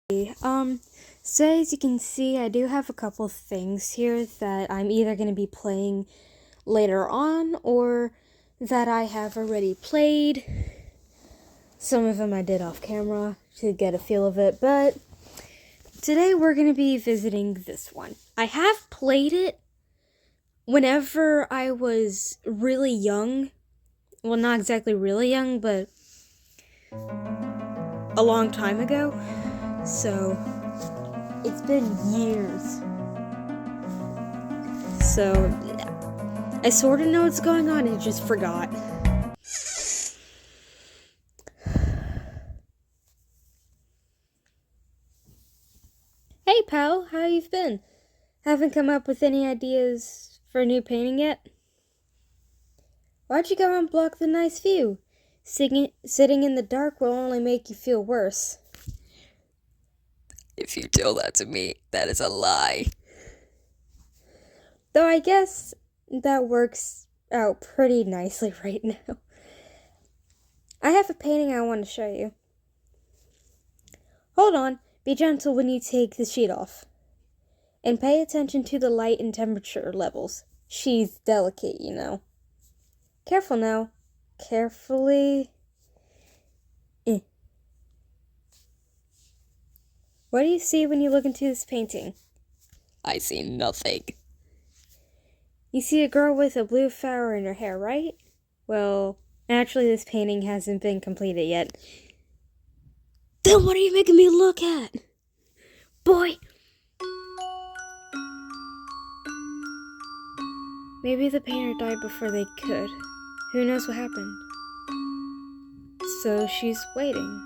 So as you can see, I do have a couple things here that I'm either going to be playing later on or that I have already played. Some of them I did off camera to get a feel of it, but today we're going to be visiting this one. I have played it whenever I was really young. Well, not exactly really young, but a long time ago. So it's been years. So I sort of know what's going on, I just forgot. Hey pal, how you been? Haven't come up with any ideas for a new painting yet? Why'd you go and block the nice view? Sitting in the dark will only make you feel worse. If you tell that to me, that is a lie. Though I guess that works out pretty nicely right now. I have a painting I want to show you. Hold on, be gentle when you take the sheet off. And pay attention to the light and temperature levels. She's delicate, you know. Careful now. Carefully. What do you see when you look into this painting? I see nothing. You see a girl with a blue flower in her hair, right? Well, naturally this painting hasn't been completed yet. Then what are you making me look at? Boy! Maybe the painter died before they could. Who knows what happened? So she's waiting.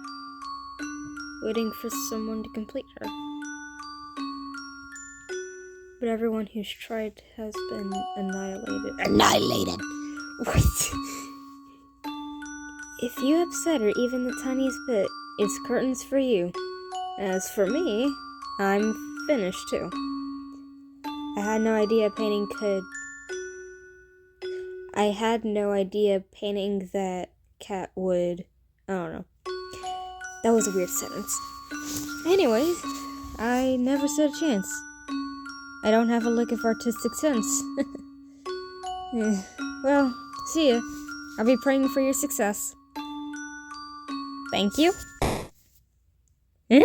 Waiting for someone to complete her. But everyone who's tried has been annihilated. Annihilated. What? If you upset her even the tiniest bit, it's curtains for you. As for me, I'm finished too. I had no idea painting that cat would... I don't know. That was a weird sentence. Anyways, I never stood a chance. I don't have a lick of artistic sense. Well, see ya. I'll be praying for your success. Thank you. Eh?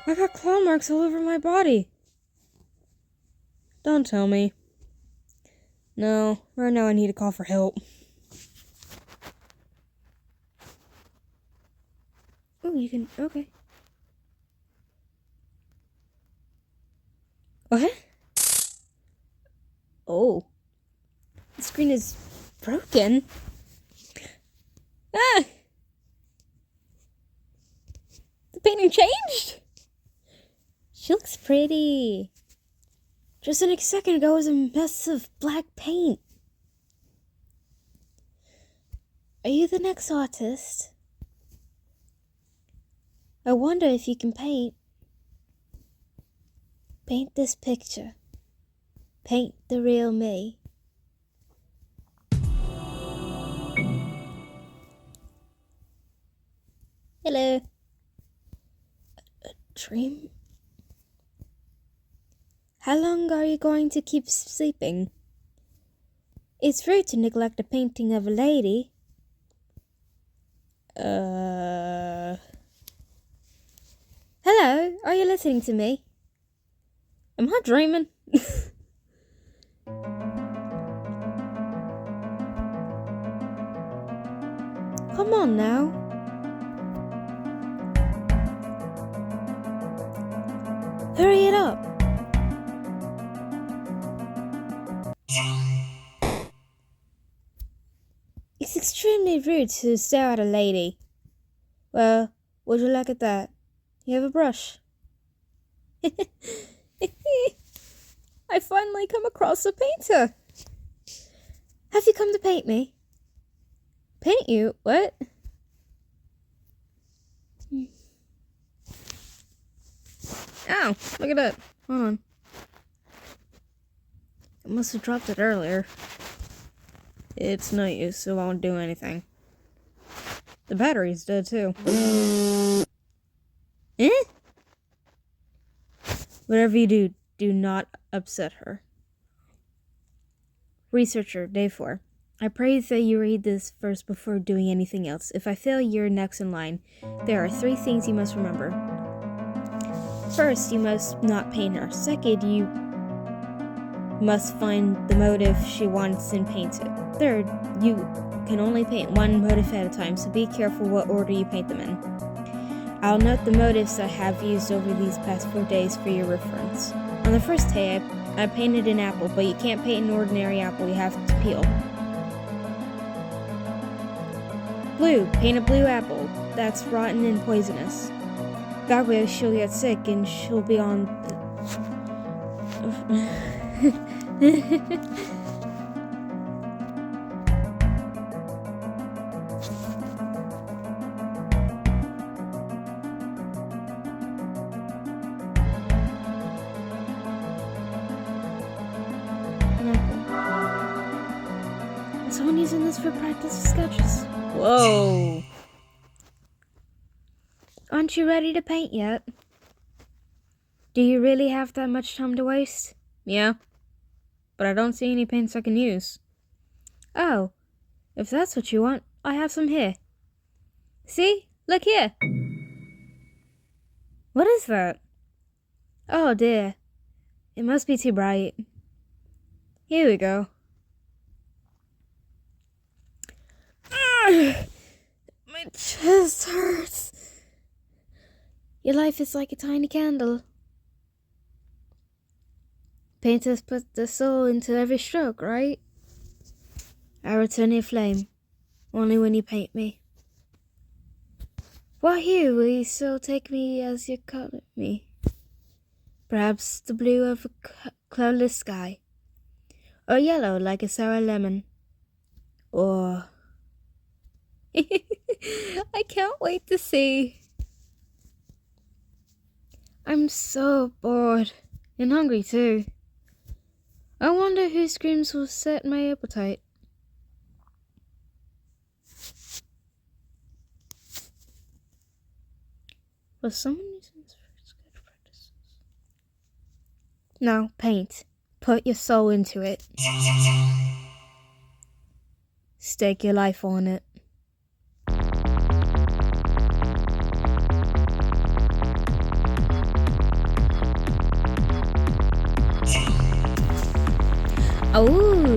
I got claw marks all over my body. Don't tell me. No, right now I need to call for help. Oh, you can... Okay. What? Oh. The screen is broken. Ah! The painting changed? She looks pretty. Just a second ago it was a mess of black paint. Are you the next artist? I wonder if you can paint. Paint this picture. Paint the real me. Hello. A dream? How long are you going to keep sleeping? It's rude to neglect a painting of a lady. Hello, are you listening to me? Am I dreaming? Come on now. Hurry it up. It's extremely rude to stare at a lady. Well, would you look at that? You have a brush. I finally come across a painter. Have you come to paint me? Paint you? What? Ow, look at that. Hold on. I must have dropped it earlier. It's no use, so it won't do anything. The battery's dead too. Eh? Whatever you do, do not upset her. Researcher, day 4. I pray that you read this first before doing anything else. If I fail, you're next in line. There are 3 things you must remember. First, you must not paint her. Second, you must find the motive she wants and paint it. Third, you can only paint one motive at a time, so be careful what order you paint them in. I'll note the motives I have used over these past 4 days for your reference. On the first day, I painted an apple, but you can't paint an ordinary apple, you have to peel. Blue, paint a blue apple. That's rotten and poisonous. That way she'll get sick and she'll be on... Is someone using this for practice sketches? Whoa! Aren't you ready to paint yet? Do you really have that much time to waste? Yeah, but I don't see any paints I can use. Oh, if that's what you want, I have some here. See? Look here! What is that? Oh dear. It must be too bright. Here we go. My chest hurts. Your life is like a tiny candle. Painters put the soul into every stroke, right? I return your flame, only when you paint me. What hue will you still take me as you color me? Perhaps the blue of a cloudless sky, or yellow like a sour lemon, or... I can't wait to see. I'm so bored, and hungry too. I wonder whose screams will set my appetite. Was someone using this for sketch practices? No, paint. Put your soul into it. Stake your life on it. Oh!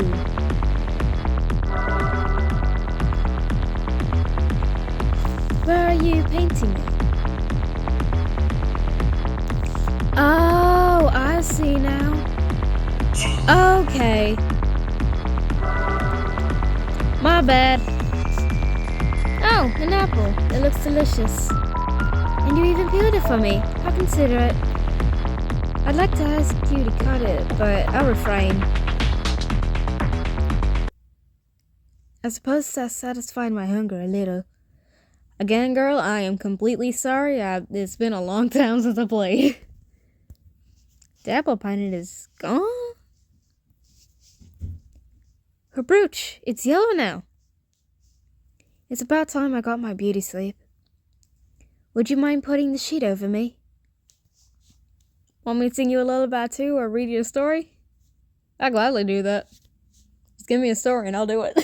Where are you painting it? Oh, I see now. Okay. My bad. Oh, an apple. It looks delicious. And you even peeled it for me. How considerate. I'd like to ask you to cut it, but I'll refrain. I suppose that satisfied my hunger a little. Again, girl, I am completely sorry. It's been a long time since I played. The apple painted is gone? Her brooch, it's yellow now. It's about time I got my beauty sleep. Would you mind putting the sheet over me? Want me to sing you a lullaby too, or read you a story? I'd gladly do that. Just give me a story and I'll do it.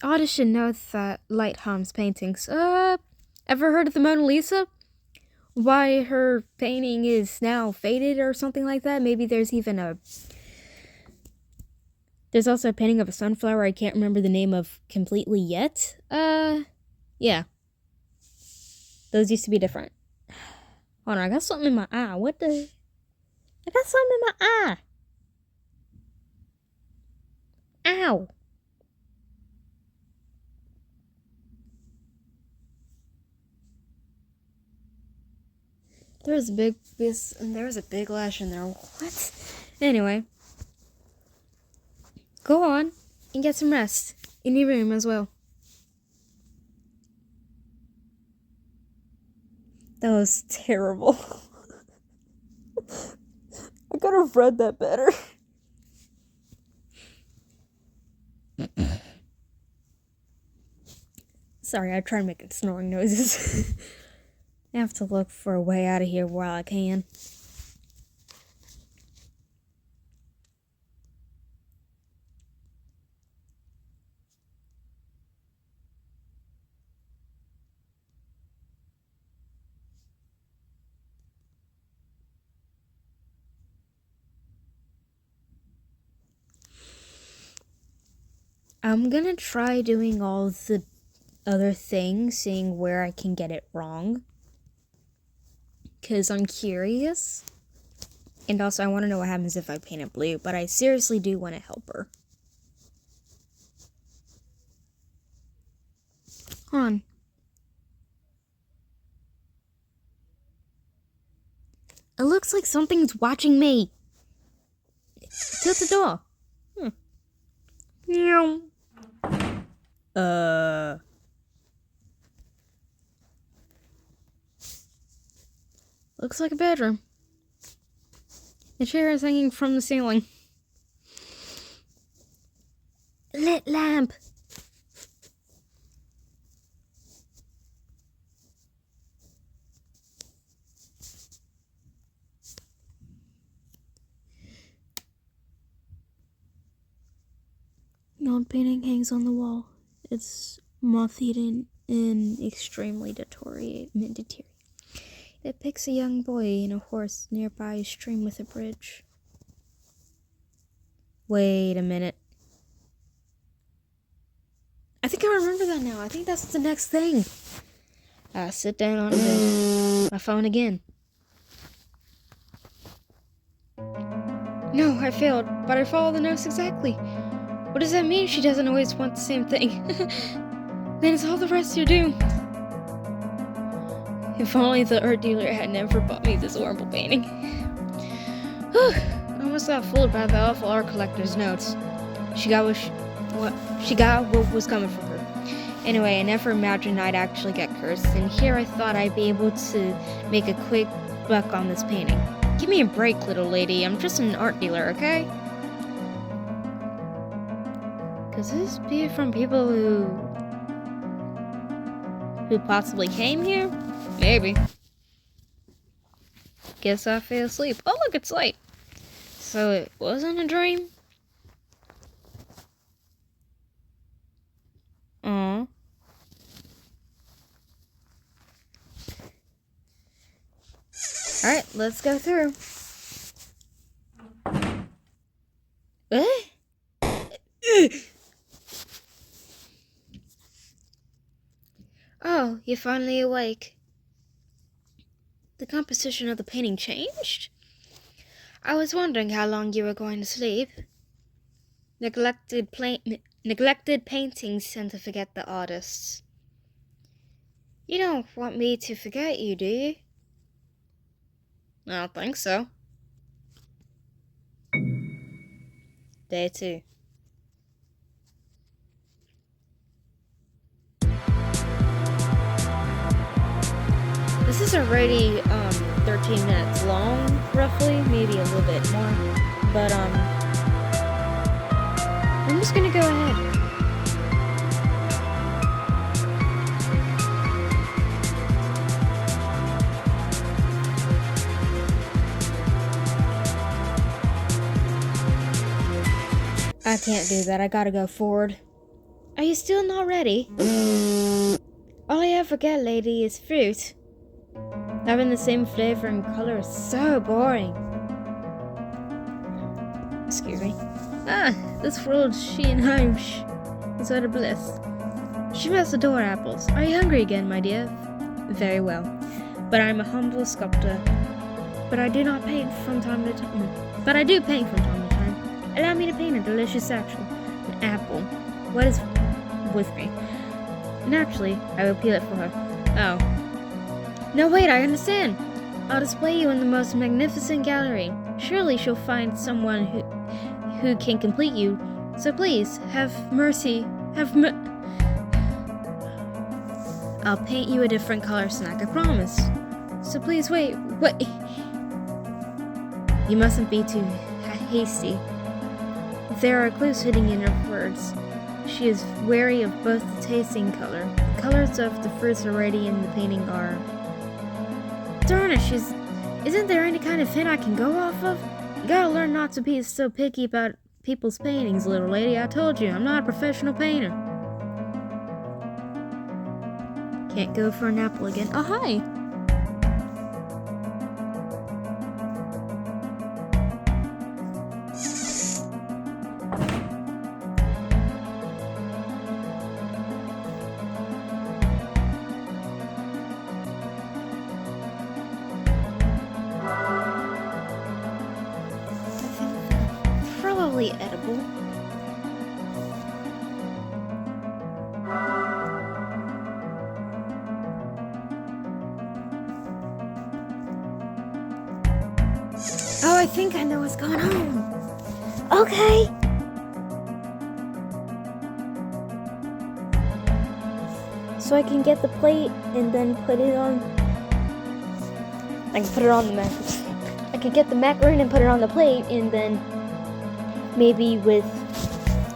Artists should know that light harms paintings. Ever heard of the Mona Lisa? Why her painting is now faded or something like that? Maybe there's even a... There's also a painting of a sunflower I can't remember the name of completely yet. Yeah. Those used to be different. Hold on, I got something in my eye. What the... I got something in my eye. Ow. There was a big lash in there. What? Anyway. Go on and get some rest. In your room as well. That was terrible. I could have read that better. Sorry, I tried making snoring noises. I have to look for a way out of here while I can. I'm gonna try doing all the other things, seeing where I can get it wrong. Because I'm curious. And also, I want to know what happens if I paint it blue, but I seriously do want to help her. Hold on. It looks like something's watching me. Tilt the door. Meow. Looks like a bedroom. The chair is hanging from the ceiling. Lit lamp. The old painting hangs on the wall. It's moth-eaten and extremely deteriorated. It depicts a young boy and a horse nearby a stream with a bridge. Wait a minute. I think I remember that now. I think that's the next thing. Sit down on the bed. My phone again. No, I failed, but I followed the notes exactly. What does that mean? She doesn't always want the same thing. Then it's all the rest you do. If only the art dealer had never bought me this horrible painting. I almost got fooled by the awful art collector's notes. She got what was coming for her. Anyway, I never imagined I'd actually get cursed, and here I thought I'd be able to make a quick buck on this painting. Give me a break, little lady. I'm just an art dealer, okay? Could this be from people who possibly came here? Maybe. Guess I fell asleep. Oh, look, it's light. So it wasn't a dream? Aww. Alright, let's go through. Oh, you're finally awake. The composition of the painting changed? I was wondering how long you were going to sleep. Neglected paintings tend to forget the artists. You don't want me to forget you, do you? I don't think so. Day 2. This is already 13 minutes long, roughly, maybe a little bit more. But I'm just gonna go ahead. I can't do that. I gotta go forward. Are you still not ready? All I ever get, lady, is fruit. Having the same flavor and color is so boring. Excuse me. This world she and I'm is what a bliss. She must adore apples. Are you hungry again, my dear? Very well. But I'm a humble sculptor. But I do not paint from time to time. But I do paint from time to time. Allow me to paint a delicious an apple. What is with me? Naturally, I will peel it for her. Oh. No, wait, I understand. I'll display you in the most magnificent gallery. Surely she'll find someone who can complete you. So please, have mercy. I'll paint you a different color snack, I promise. So please wait. You mustn't be too hasty. There are clues hidden in her words. she is wary of both the taste and color. The colors of the fruits already in the painting are... Darn it, isn't there any kind of hint I can go off of? You gotta learn not to be so picky about people's paintings, little lady. I told you, I'm not a professional painter. Can't go for an apple again. Oh, hi! Probably edible. Oh, I think I know what's going on. Okay. So I can get the plate and then put it on. I can put it on the macaroon. I could get the macaroon and put it on the plate, and then maybe with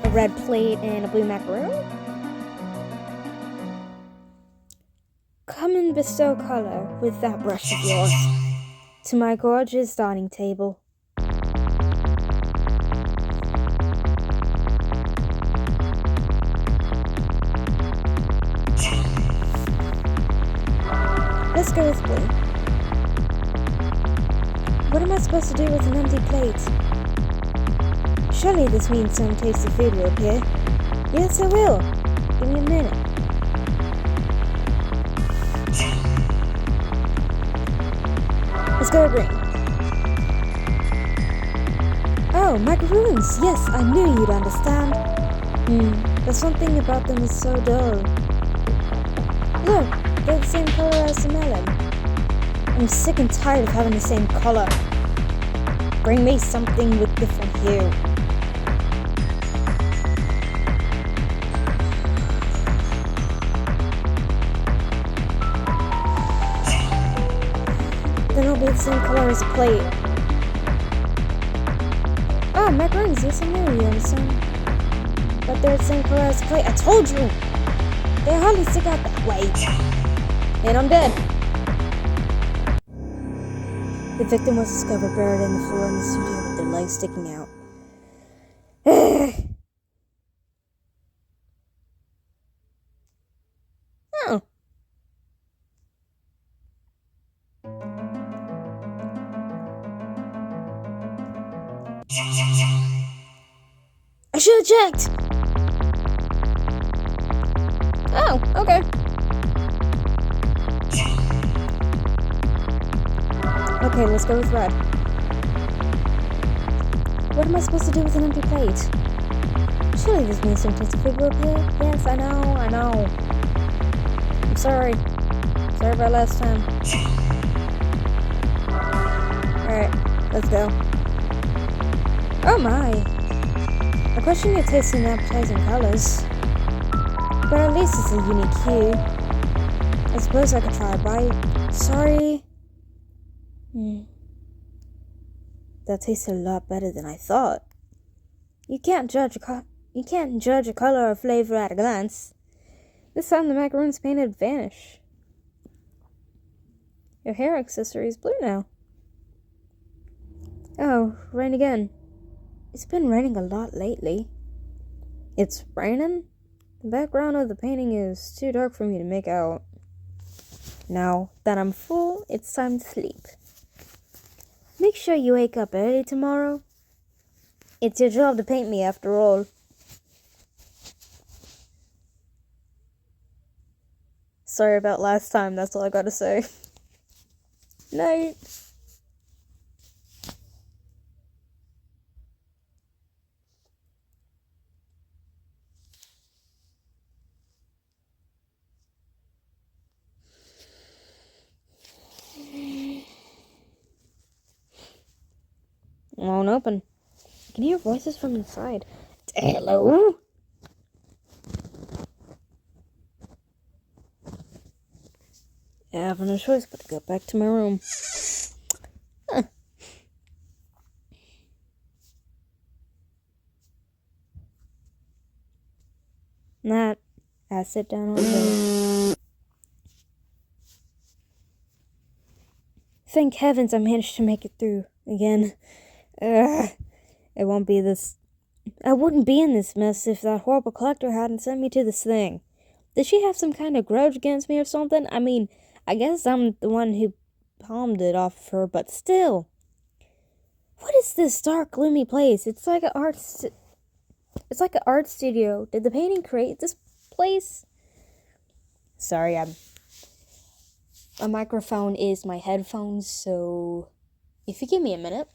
a red plate and a blue macaroon. Come and bestow color with that brush of yours to my gorgeous dining table. Let's go with blue. What am I supposed to do with an empty plate? Surely this means some tasty food will appear. Yes, I will. Give me a minute. Let's go green. Oh, macaroons! Yes, I knew you'd understand. But something about them is so dull. Look, they're the same color as the melon. I'm sick and tired of having the same color. Bring me something with different hue. Then it'll be the same color as the plate. Oh, macaroons, yes, I know you understand. But they're the same color as the plate. I told you! They hardly stick out that way. And I'm dead. The victim was discovered buried in the floor in the studio with their legs sticking out. Oh. I should have checked! Oh, okay. Okay, let's go with red. What am I supposed to do with an empty plate? Surely this means some tasty food will appear. Yes, I know. I'm sorry. Sorry about last time. Alright, let's go. Oh my! I question your taste in appetizing colors. But at least it's a unique hue. I suppose I could try a bite. Sorry. That tasted a lot better than I thought. You can't judge a color or flavor at a glance. This time the macaroons painted vanish. Your hair accessory is blue now. Oh, rain again. It's been raining a lot lately. It's raining? The background of the painting is too dark for me to make out. Now that I'm full, it's time to sleep. Make sure you wake up early tomorrow. It's your job to paint me after all. Sorry about last time, that's all I gotta say. Night. Won't open. I can hear voices from inside. Hello? I have no choice but to go back to my room. Huh. That. I sit down on the bed. Thank heavens I managed to make it through again. It won't be this. I wouldn't be in this mess if that horrible collector hadn't sent me to this thing. Did she have some kind of grudge against me or something? I mean, I guess I'm the one who palmed it off of her, but still. What is this dark, gloomy place? It's like an art studio. Did the painting create this place? Sorry, my microphone is my headphones, so if you give me a minute.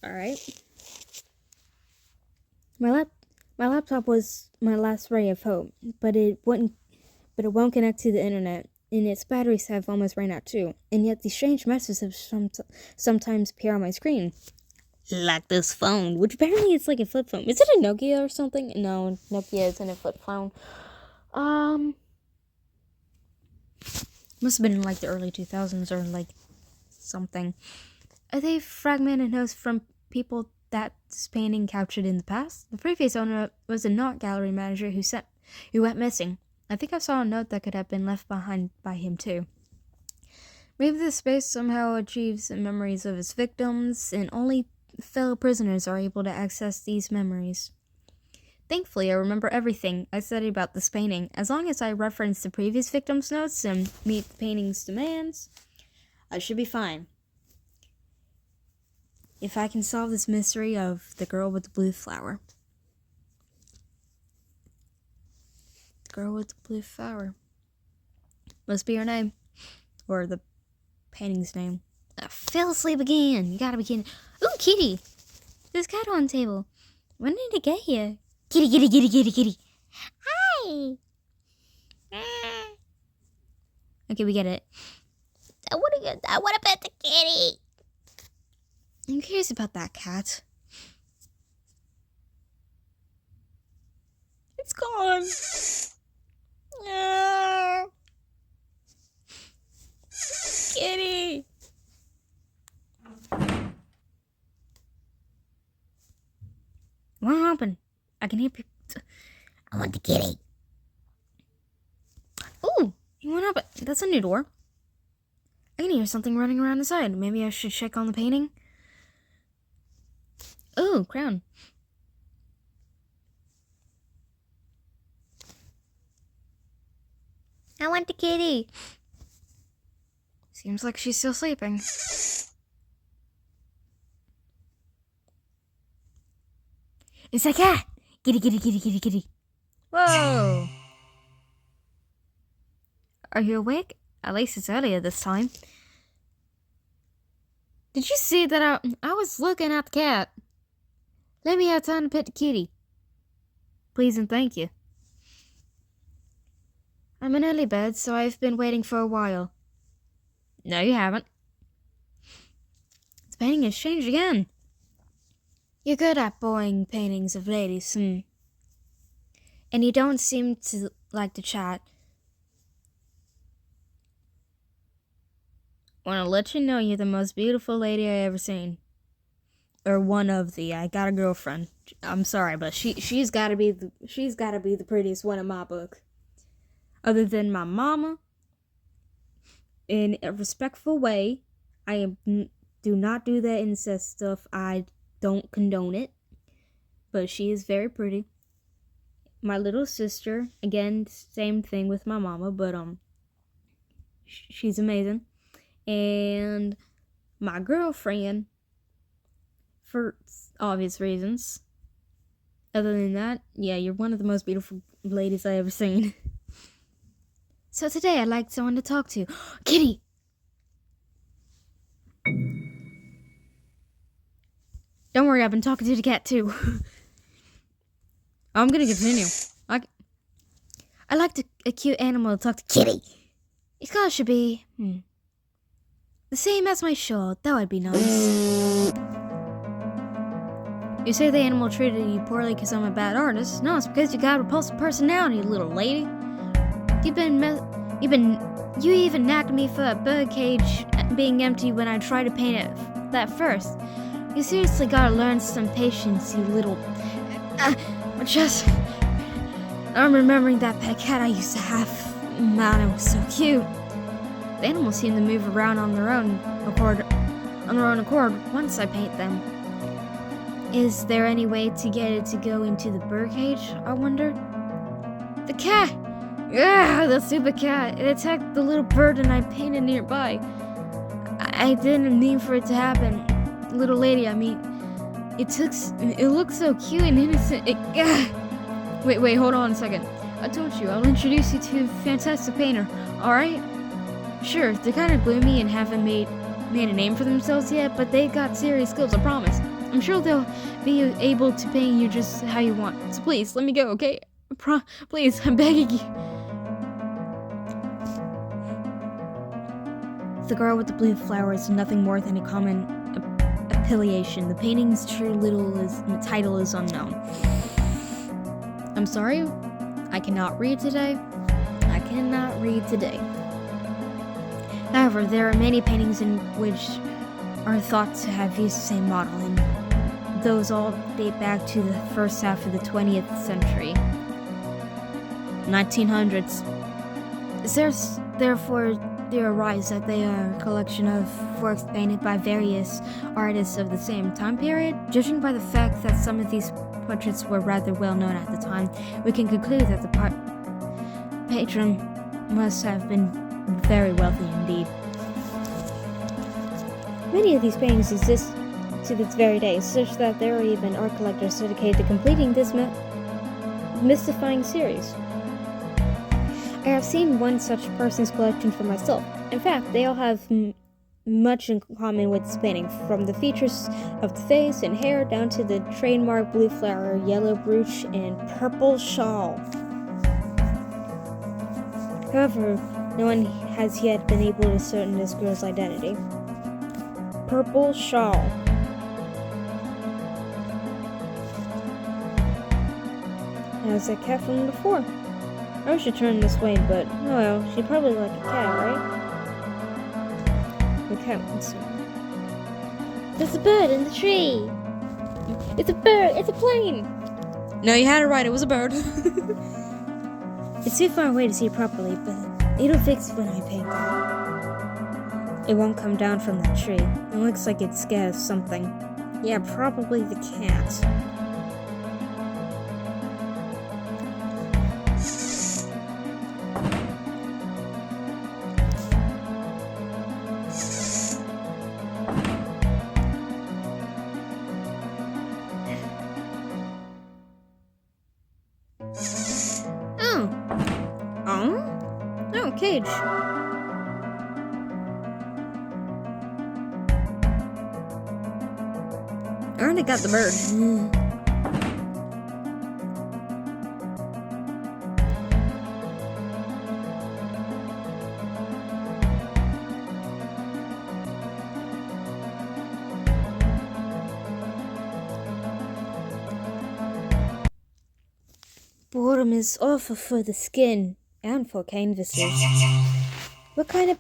All right. My laptop was my last ray of hope, but it won't connect to the internet, and its batteries have almost ran out too. And yet these strange messages sometimes appear on my screen. Like this phone, which apparently it's like a flip phone. Is it a Nokia or something? No, Nokia isn't a flip phone. Must have been in like the early 2000s or like something. Are they fragmented notes from people that this painting captured in the past? The previous owner was a art gallery manager who went missing. I think I saw a note that could have been left behind by him too. Maybe this space somehow achieves memories of its victims, and only fellow prisoners are able to access these memories. Thankfully, I remember everything I studied about this painting. As long as I reference the previous victims' notes and meet the painting's demands, I should be fine. If I can solve this mystery of the girl with the blue flower. The girl with the blue flower. Must be her name. Or the painting's name. I fell asleep again. You gotta be kidding. Ooh, kitty. There's a cat on the table. When did it get here? Kitty, kitty, kitty, kitty, kitty. Hi. Okay, we get it. I wanna pet the kitty. I'm curious about that cat. It's gone. Kitty. What happened? I can hear people. I want the kitty. Ooh, you went up. That's a new door. I can hear something running around inside. Maybe I should check on the painting. Ooh, crown. I want the kitty. Seems like she's still sleeping. It's a cat. Kitty, kitty, kitty, kitty, kitty. Whoa. Are you awake? At least it's earlier this time. Did you see that I was looking at the cat? Let me have time to pet the kitty. Please and thank you. I'm in early bed, so I've been waiting for a while. No, you haven't. This painting has changed again. You're good at boring paintings of ladies, And you don't seem to like to chat. Want to let you know you're the most beautiful lady I ever seen. Or one of the. I got a girlfriend. I'm sorry, but she's got to be the prettiest one in my book. Other than my mama, in a respectful way, do not do that incest stuff. I don't condone it, but she is very pretty. My little sister, again, same thing with my mama, but she's amazing. And my girlfriend, for obvious reasons. Other than that, yeah, you're one of the most beautiful ladies I ever seen. So today I'd like someone to talk to. Kitty! Don't worry, I've been talking to the cat too. I'm gonna continue. I like a cute animal to talk to. Kitty! Its color should be the same as my shirt. That would be nice. You say the animal treated you poorly because I'm a bad artist. No, it's because you got a repulsive personality, little lady. You've been You even nagged me for a bird cage being empty when I tried to paint it that first. You seriously gotta learn some patience, you little... I'm remembering that pet cat I used to have. Man, it was so cute. The animals seem to move around on their own accord once I paint them. Is there any way to get it to go into the birdcage, I wondered? The cat! Yeah, the stupid cat. It attacked the little bird and I painted nearby. I didn't mean for it to happen. Little lady, I mean, it looks so cute and innocent. Wait, hold on a second. I told you, I'll introduce you to a fantastic painter, alright? Sure, they're kind of gloomy and haven't made a name for themselves yet, but they got serious skills, I promise. I'm sure they'll be able to paint you just how you want. So please, let me go, okay? Please, I'm begging you. The girl with the blue flower is nothing more than a common affiliation. The painting's true title is unknown. I'm sorry, I cannot read today. However, there are many paintings in which are thought to have used the same model, and those all date back to the first half of the 20th century. 1900s. Therefore, theorize that they are a collection of works painted by various artists of the same time period. Judging by the fact that some of these portraits were rather well known at the time, we can conclude that the patron must have been very wealthy indeed. Many of these paintings exist to this very day, such that there are even art collectors dedicated to completing this mystifying series. I have seen one such person's collection for myself. In fact, they all have much in common with this painting, from the features of the face and hair down to the trademark blue flower, yellow brooch, and purple shawl. However, no one has yet been able to ascertain this girl's identity. Purple shawl. How's that cat from before? I should turn this way, but oh well, she'd probably like a cat, right? The cat wants to. There's a bird in the tree! It's a bird! It's a plane! No, you had it right, it was a bird. It's too far away to see properly, but it'll fix when I paint it. It won't come down from that tree. It looks like it's scared of something. Yeah, probably the cat. Oh, cage. I already got the bird. Boredom is awful for the skin and for canvases. What kind of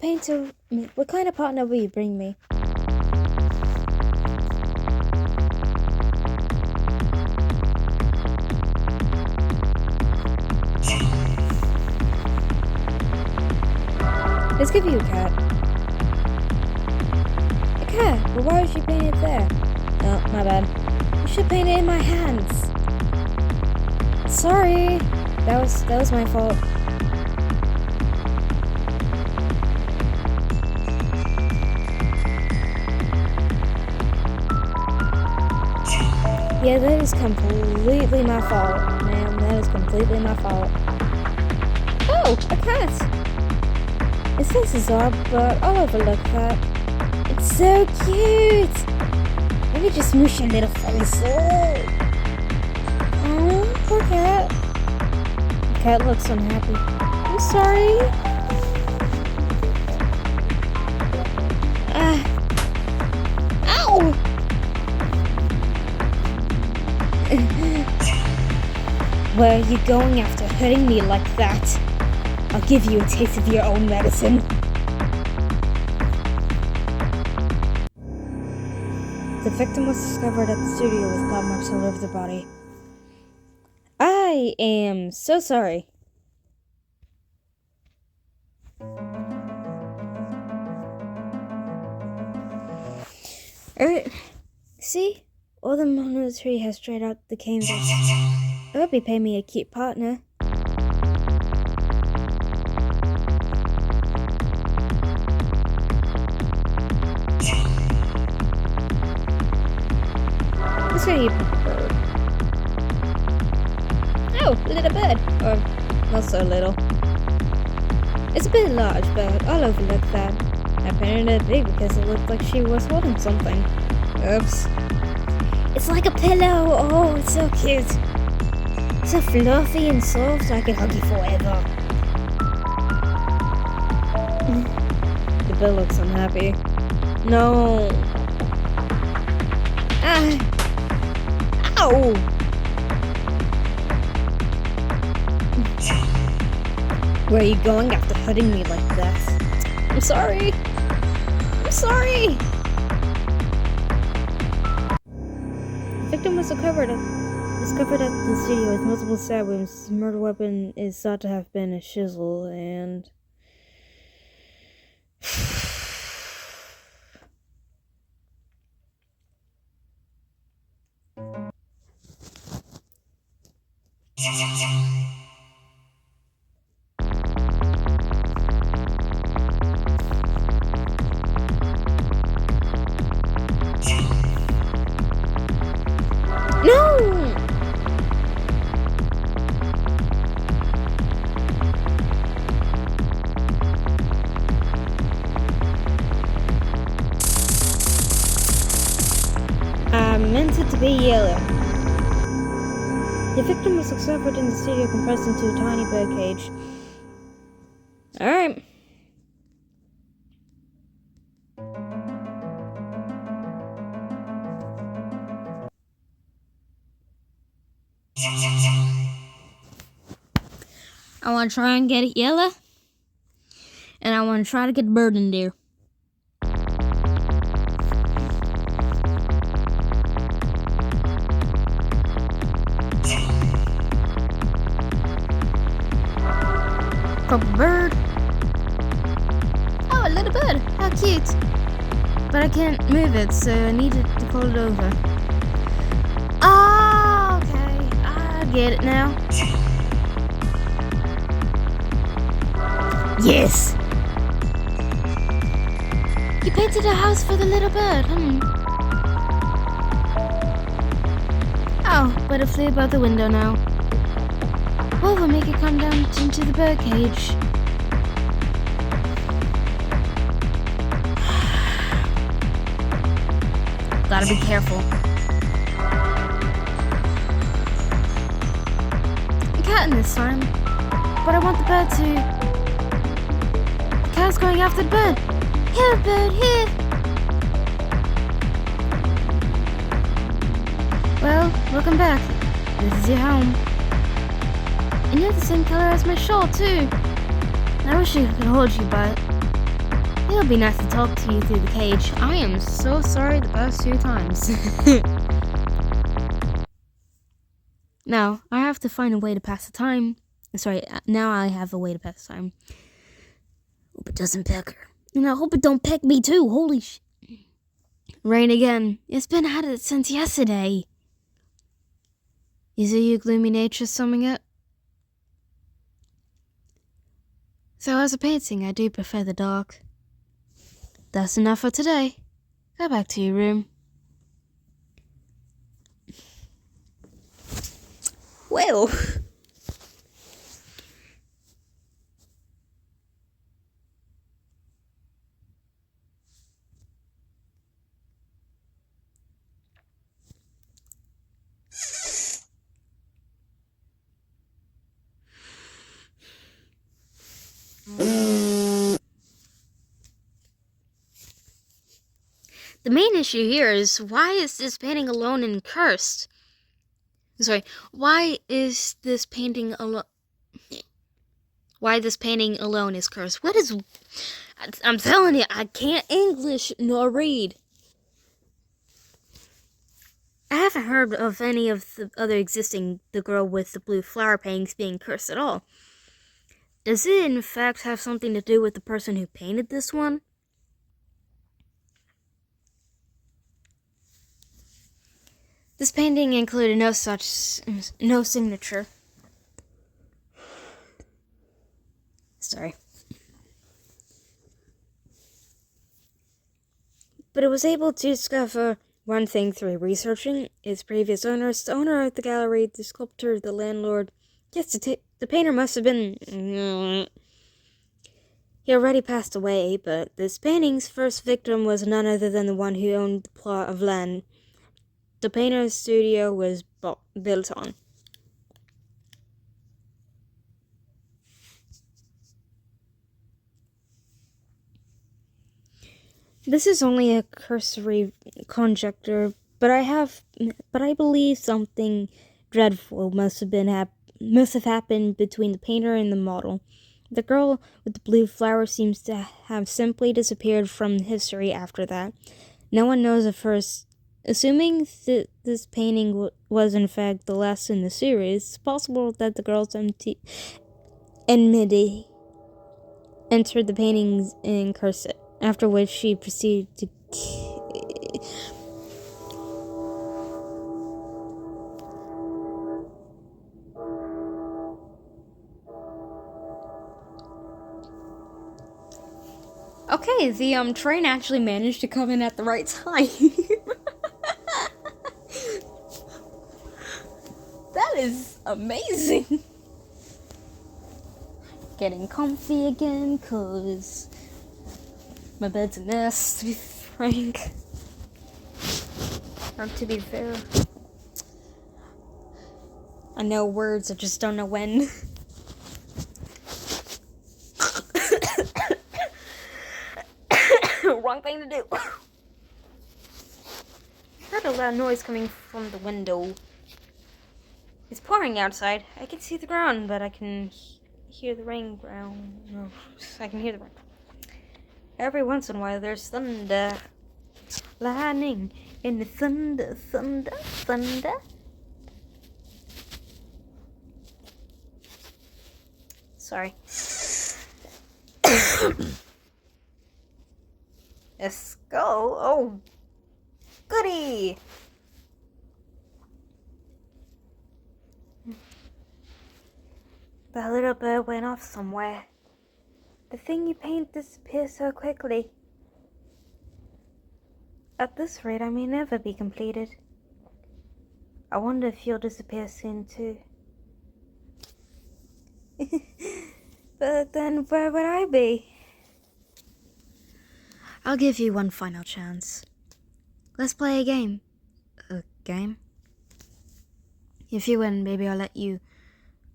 partner will you bring me? Let's give you a cat. A cat? Well, why would you paint it there? Oh, my bad. You should paint it in my hands. Sorry. That was my fault. Yeah, that is completely my fault, ma'am. That is completely my fault. Oh, a cat! It says it's odd, but I'll overlook that. It's so cute! Let me just smoosh your little face. Oh, poor cat. The cat looks unhappy. I'm sorry. Ow! Where are you going after hurting me like that? I'll give you a taste of your own medicine. The victim was discovered at the studio with claw marks all over the body. I am so sorry. See? All the monetary has straight out the canvas. I hope you pay me a cute partner. Let's go, you bird. Oh, little bird. Or not so little. It's a bit large, but I'll overlook that. I painted it big because it looked like she was holding something. Oops. It's like a pillow. Oh, it's so cute. So fluffy and soft, I can hug you forever. The bill looks unhappy. No. Ah. Ow. Where are you going after hurting me like that? I'm sorry. I'm sorry. The victim was discovered at the studio with multiple stab wounds. His murder weapon is thought to have been a chisel, and no! I meant it to be yellow. The victim was discovered in the studio compressed into a tiny bird cage. Alright. I want to try and get it yellow. And I want to try to get a bird in there. Purple bird. Oh, a little bird. How cute. But I can't move it, so I needed to call it over. Oh, okay. I get it now. Yes. You painted a house for the little bird, Oh, but it flew above the window now. Well, we'll make it come down into the bird cage. Gotta be careful. A cat in this time. But I want the bird to... The cat's going after the bird. Here, bird, here. Well, welcome back. This is your home. And you're the same color as my shawl, too. I wish I could hold you, but it'll be nice to talk to you through the cage. I am so sorry the past 2 times. Now, I have to find a way to pass the time. Sorry, now I have a way to pass the time. Hope it doesn't peck her. And I hope it don't peck me, too. Holy sh... Rain again. It's been at it since yesterday. Is it your gloomy nature summing it? So as a painting, I do prefer the dark. That's enough for today. Go back to your room. Well. The main issue here is, why is this painting alone and cursed? Sorry, why is this painting alone? why this painting alone is cursed. What is... I'm telling you, I can't English nor read. I haven't heard of any of the other existing The Girl with the Blue Flower paintings being cursed at all. Does it in fact have something to do with the person who painted this one? This painting included no signature. Sorry. But it was able to discover one thing through researching its previous owners, the owner of the gallery, the sculptor, the landlord. Yes, the painter must have been... He already passed away, but this painting's first victim was none other than the one who owned the plot of land the painter's studio was built on. This is only a cursory conjecture, but I believe something dreadful must have happened between the painter and the model. The girl with the blue flower seems to have simply disappeared from history after that. No one knows of her. Assuming that this painting was in fact the last in the series, it's possible that the girl's enmity entered the paintings and cursed it, after which she proceeded to Okay, the train actually managed to come in at the right time. That is amazing. Getting comfy again, cause my bed's a mess, to be frank. Or to be fair. I know words, I just don't know when. Wrong thing to do. Heard a loud noise coming from the window. It's pouring outside. I can see the ground, but I can hear the rain ground. No, I can hear the rain. Every once in a while there's thunder. Lightning and the thunder, thunder, thunder. Sorry. A skull? Oh, goody! The little bird went off somewhere. The thing you paint disappears so quickly. At this rate, I may never be completed. I wonder if you'll disappear soon too. But then where would I be? I'll give you one final chance. Let's play a game. A game? If you win, maybe I'll let you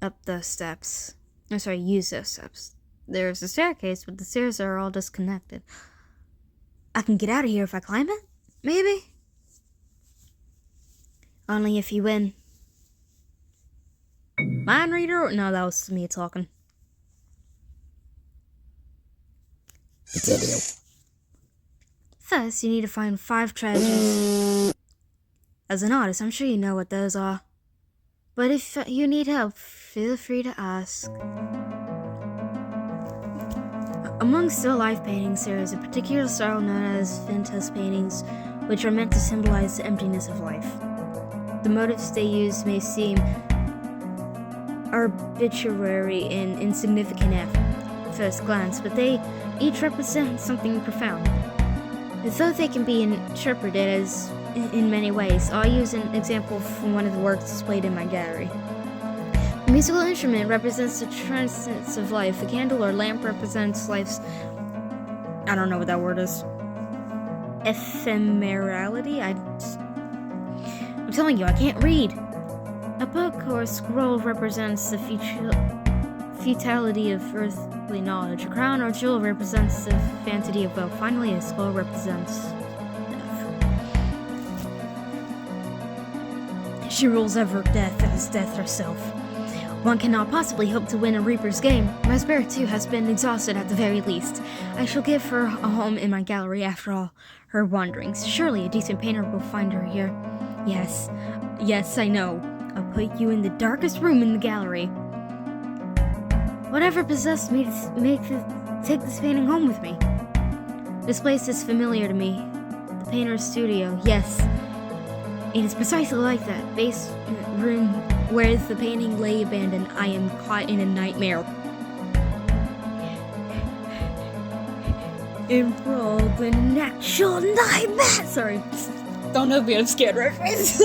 up the steps. I'm sorry, use those steps. There's a staircase, but the stairs are all disconnected. I can get out of here if I climb it? Maybe? Only if you win. Mind reader? No, that was me talking. Continue. First, you need to find 5 treasures. As an artist, I'm sure you know what those are. But if you need help, feel free to ask. Among still life paintings, there is a particular style known as Ventus paintings, which are meant to symbolize the emptiness of life. The motifs they use may seem arbitrary and insignificant at first glance, but they each represent something profound. Though they can be interpreted as in many ways, I'll use an example from one of the works displayed in my gallery. A musical instrument represents the transcendence of life. A candle or lamp represents life's... I don't know what that word is. Ephemerality? I'm telling you, I can't read. A book or scroll represents the futility of earthly knowledge. A crown or jewel represents the vanity of wealth. Finally, a skull represents death. She rules over death as death herself. One cannot possibly hope to win a Reaper's game. My spirit too has been exhausted at the very least. I shall give her a home in my gallery after all her wanderings. Surely a decent painter will find her here. Yes, I know. I'll put you in the darkest room in the gallery. Whatever possessed me to take this painting home with me? This place is familiar to me. The painter's studio, yes. It is precisely like that. Base room where the painting lay abandoned. I am caught in a nightmare. Enthralled in an actual nightmare! Sorry. Don't know me, I'm scared reference.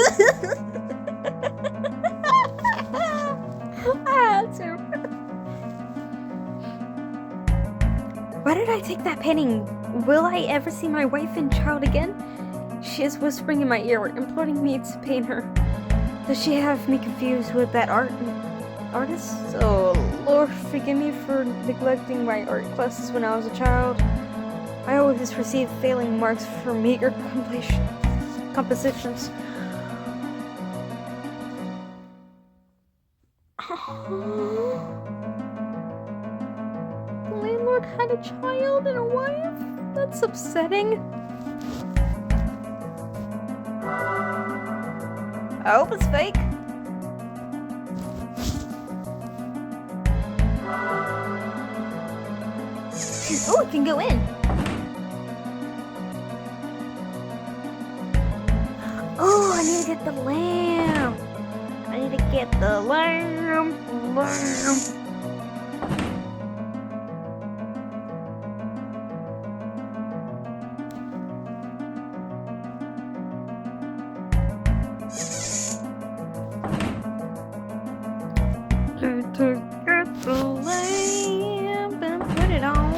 Why did I take that painting? Will I ever see my wife and child again? She is whispering in my ear, imploring me to paint her. Does she have me confused with that artist? Oh, Lord, forgive me for neglecting my art classes when I was a child. I always received failing marks for meager compositions. The landlord had a child and a wife? That's upsetting. I hope it's fake. Oh, we can go in. Oh, I need to get the lamp. Get the lamp and put it on.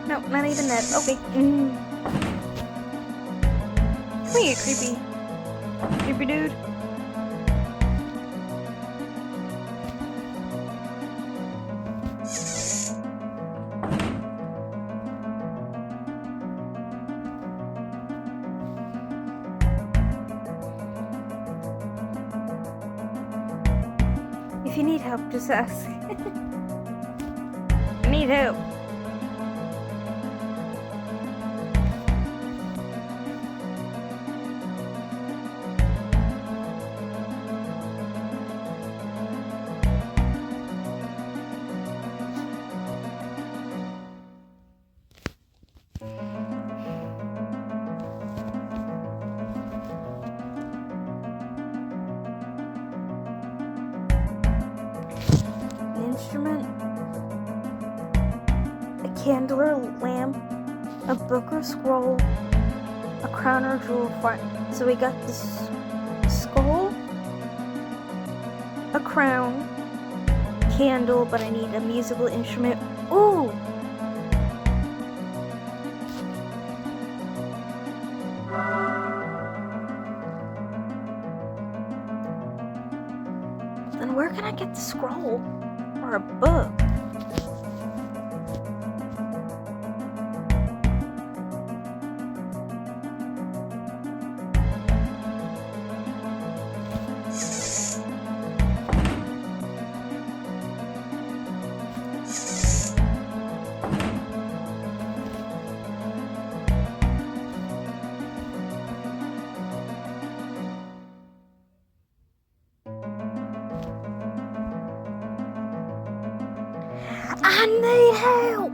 No, not even that. Okay. Come here, creepy dude. If you need help, just ask. I need help. Instrument, a candle or lamp, a book or scroll, a crown or jewel. So we got this skull, a crown, candle, but I need a musical instrument. Ooh! Then where can I get the scroll? Or a book? I need help!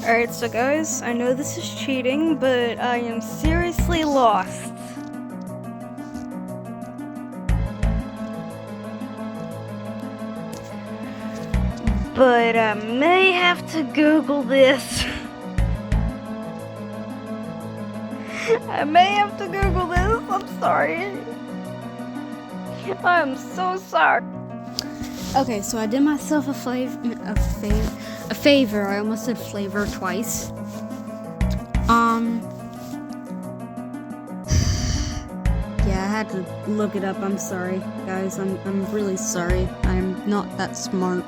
Alright, so guys, I know this is cheating, but I am seriously lost. But I may have to Google this. I may have to Google this. I'm sorry. I'm so sorry. Okay, so I did myself a favor. I almost said flavor twice. Yeah, I had to look it up. I'm sorry, guys. I'm really sorry. I'm not that smart.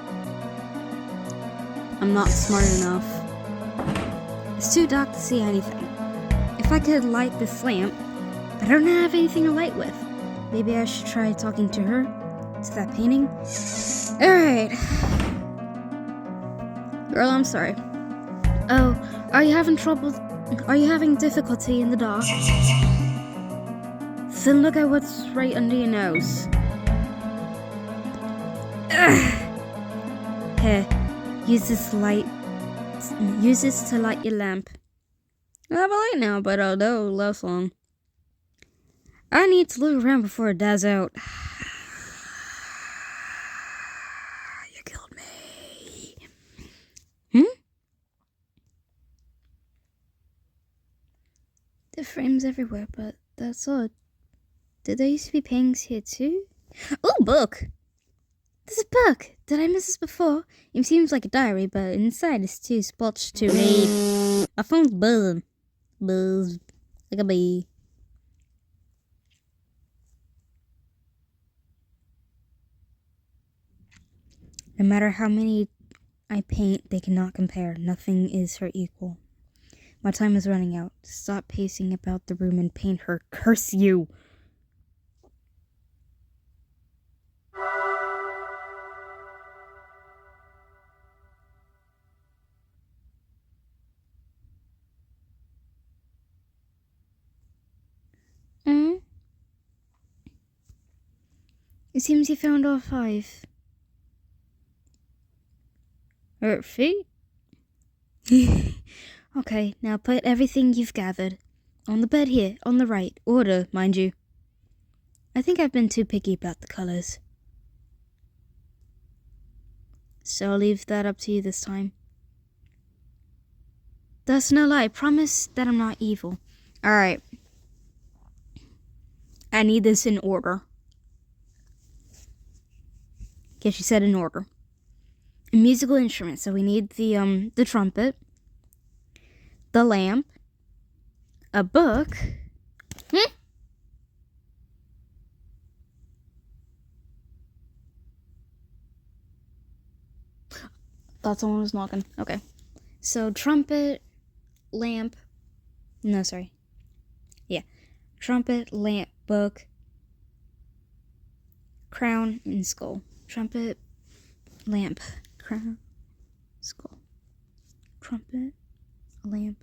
I'm not smart enough. It's too dark to see anything. If I could light this lamp, but I don't have anything to light with. Maybe I should try talking to her, to that painting. Alright. Girl, I'm sorry. Oh, are you having trouble? Are you having difficulty in the dark? Then look at what's right under your nose. Here, use this to light your lamp. I have a light now, but no last long. I need to look around before it dies out. You killed me. The frames everywhere, but that's odd. Did there used to be paintings here too? Oh, book! There's a book! Did I miss this before? It seems like a diary, but inside is two spots to read. My phone's buzzing. Buzz. Like a bee. No matter how many I paint, they cannot compare. Nothing is her equal. My time is running out. Stop pacing about the room and paint her. Curse you! It seems you found all 5. Her feet? Okay, now put everything you've gathered on the bed here, on the right. Order, mind you. I think I've been too picky about the colors. So I'll leave that up to you this time. That's no lie. Promise that I'm not evil. Alright. I need this in order. Okay, she said in order. A musical instrument. So we need the trumpet, the lamp, a book. Thought someone was knocking. Okay. So trumpet, lamp. No, sorry. Yeah. Trumpet, lamp, book, crown, and skull. Trumpet, lamp, crown, skull. Trumpet, lamp,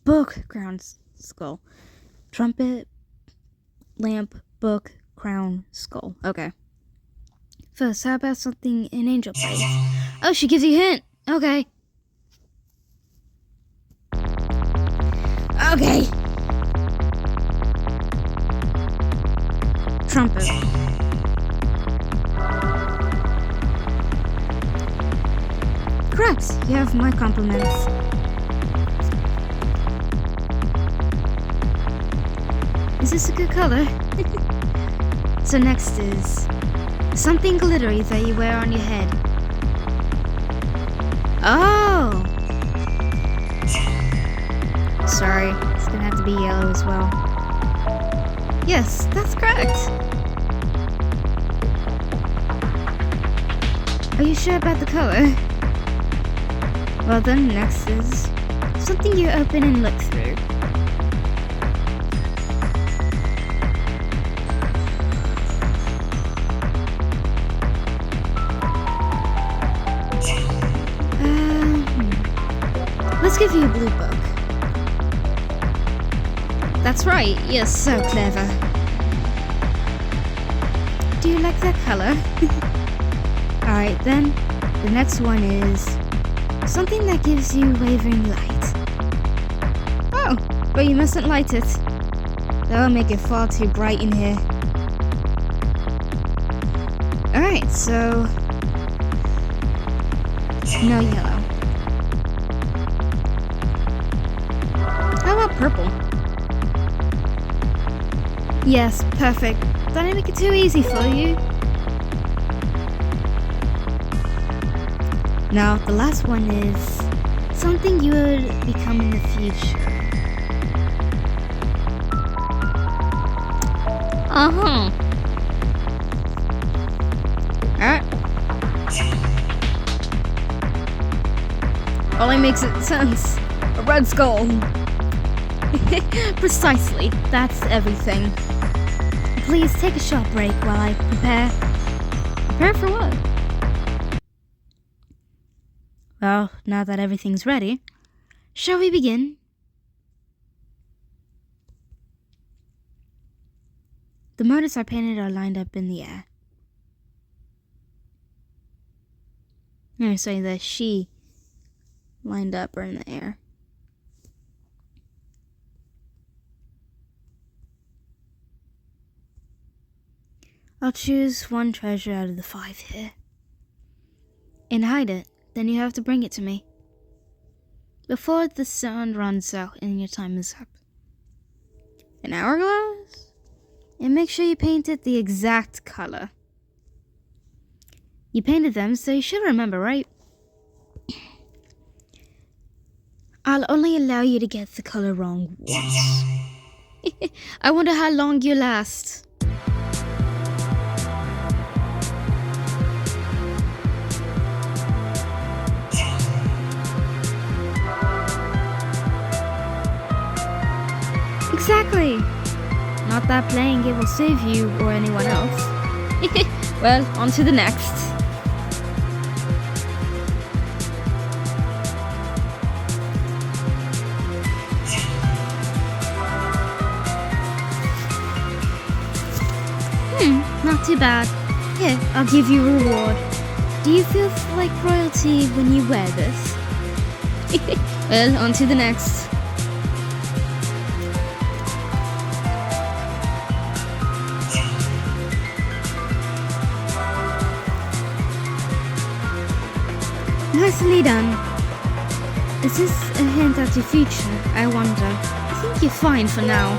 book, crown, skull. Trumpet, lamp, book, crown, skull. Okay. First, how about something in angel face? Oh, she gives you a hint. Okay. Okay. Trumpet. Correct. You have my compliments. Is this a good color? So next is something glittery that you wear on your head. Oh! Sorry, it's gonna have to be yellow as well. Yes, that's correct. Are you sure about the color? Well then, next is something you open and look through. Let's give you a blue book. That's right, you're so clever. Do you like that color? Alright then, The next one is something that gives you wavering light. Oh, but you mustn't light it. That will make it far too bright in here. Alright, so no yellow. How about purple? Yes, perfect. Don't I make it too easy for you? Now, the last one is something you would become in the future. Uh-huh. Alright. Only makes it sense. A red skull. Precisely. That's everything. Please take a short break while I prepare. Prepare for what? Well, now that everything's ready, shall we begin? The motors I painted are lined up in the air. No, sorry, the she lined up are in the air. I'll choose one treasure out of the 5 here. And hide it. Then you have to bring it to me. Before the sun runs out and your time is up. An hourglass? And make sure you paint it the exact color. You painted them, so you should remember, right? I'll only allow you to get the color wrong once. I wonder how long you last. Exactly. Not that playing it will save you or anyone else. Well, on to the next. Not too bad. Here, I'll give you a reward. Do you feel like royalty when you wear this? Well, on to the next. Nicely done. Is this a hint at your future? I wonder. I think you're fine for now.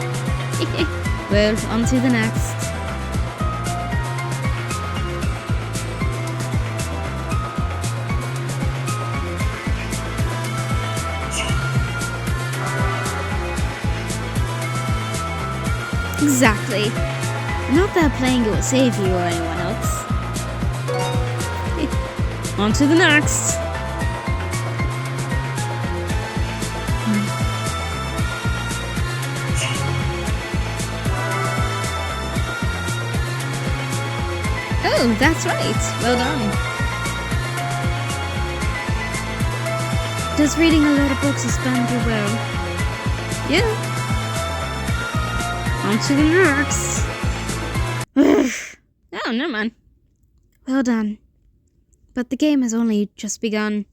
Well, on to the next. Exactly. Not that playing it will save you or anyone else. On to the next. Oh, that's right. Well done. Does reading a lot of books expand your will? Yeah. On to the next. Oh, never mind. Well done. But the game has only just begun.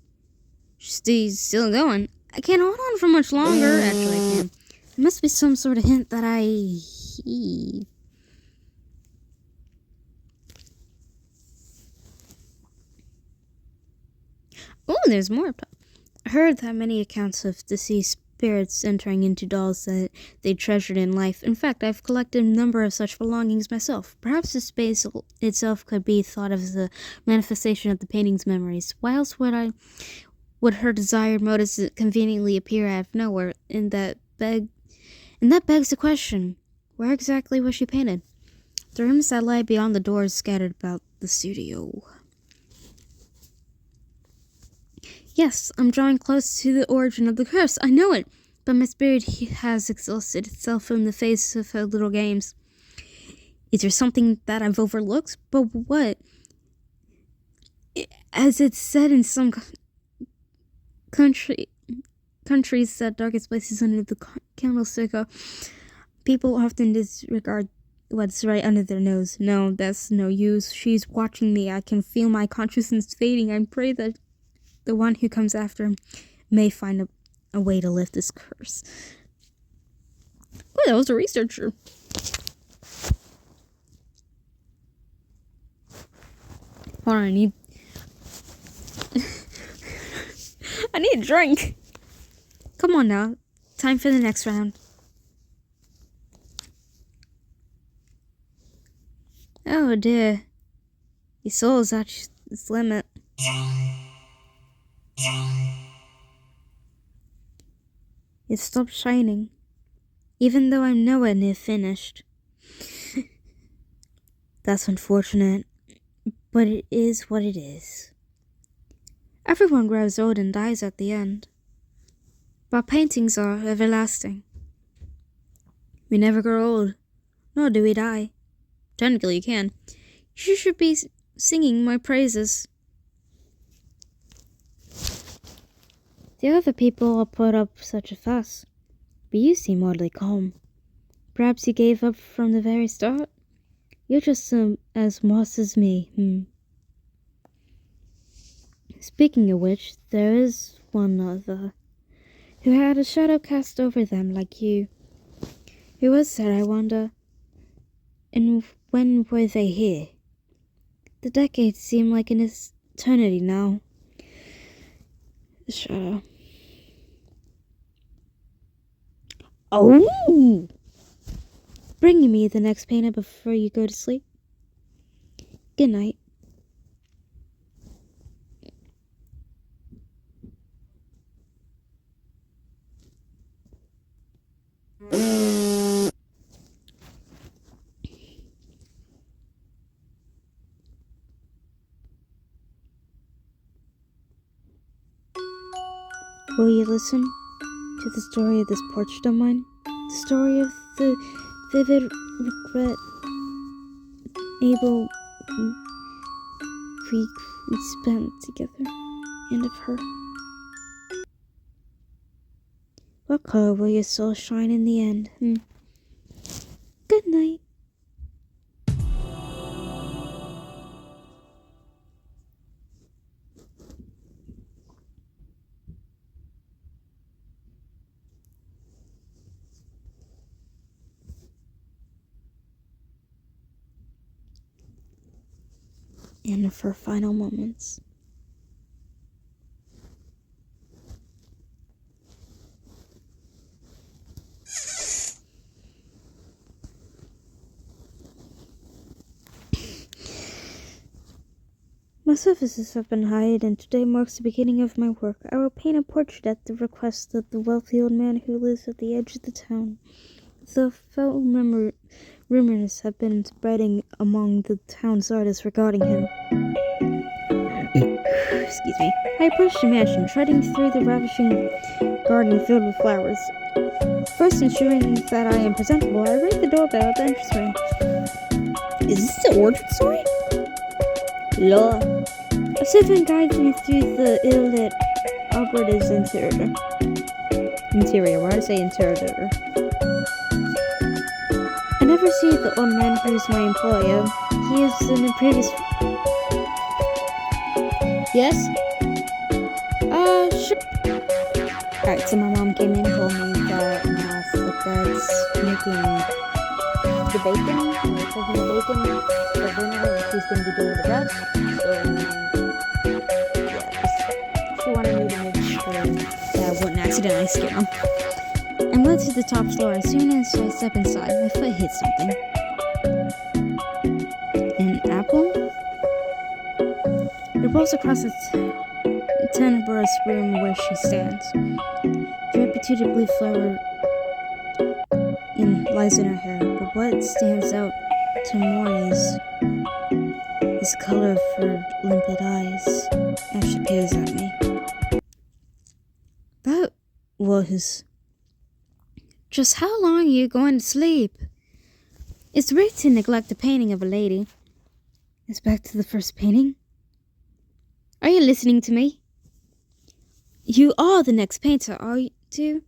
She's still going. I can't hold on for much longer. Actually, I can. There must be some sort of hint that I... Oh, there's more. I heard that many accounts of deceased spirits entering into dolls that they treasured in life. In fact, I've collected a number of such belongings myself. Perhaps the space itself could be thought of as a manifestation of the painting's memories. Why else would her desired motives conveniently appear out of nowhere? And that begs the question: where exactly was she painted? The rooms that lie beyond the doors scattered about the studio. Yes, I'm drawing close to the origin of the curse. I know it. But my spirit has exhausted itself in the face of her little games. Is there something that I've overlooked? But what? As it's said in some countries that darkest places under the candlestick, people often disregard what's right under their nose. No, that's no use. She's watching me. I can feel my consciousness fading. I pray that the one who comes after him may find a way to lift this curse. Oh, that was a researcher. Hold on, I need a drink. Come on now. Time for the next round. Oh dear. Your soul's at its limit. It stopped shining, even though I'm nowhere near finished. That's unfortunate, but it is what it is. Everyone grows old and dies at the end, but paintings are everlasting. We never grow old, nor do we die. Technically you can. You should be singing my praises. The other people all put up such a fuss, but you seem oddly calm. Perhaps you gave up from the very start? You're just as moss as me, Speaking of which, there is one other who had a shadow cast over them like you. Who was that, I wonder? And when were they here? The decades seem like an eternity now. The shadow. Oh! Bring me the next painter before you go to sleep. Good night. Will you listen to the story of this portrait of mine? The story of the vivid regret able week we spent together, and of her. What color will your soul shine in the end? Good night. And of her final moments. My services have been hired, and today marks the beginning of my work. I will paint a portrait at the request of the wealthy old man who lives at the edge of the town. The foul rumors have been spreading among the town's artists regarding him. Excuse me. I approached the mansion, treading through the ravishing garden filled with flowers. First, ensuring that I am presentable, I ring the doorbell at the entranceway. Is this the orchard story? Lord. A servant guides me through the ill-lit operative's interior. Why do I say interior? I never see the old man who is my employer. He is in the previous... Yes? Sure. Alright, so my mom came in and told me that my stepdad's making the bacon, or cooking the bacon for dinner, and she's going to be doing the rest. So, yeah, she wanted me to make sure that I wouldn't accidentally scare him. I went to the top floor. As soon as I step inside, my foot hit something. An apple? It rolls across the tenebrous room where she stands. The reputed blue flower lies in her hair, but what stands out to more is the color of her limpid eyes as she peers at me. That was... Just how long are you going to sleep? It's rude to neglect the painting of a lady. It's back to the first painting. Are you listening to me? You are the next painter, are you too?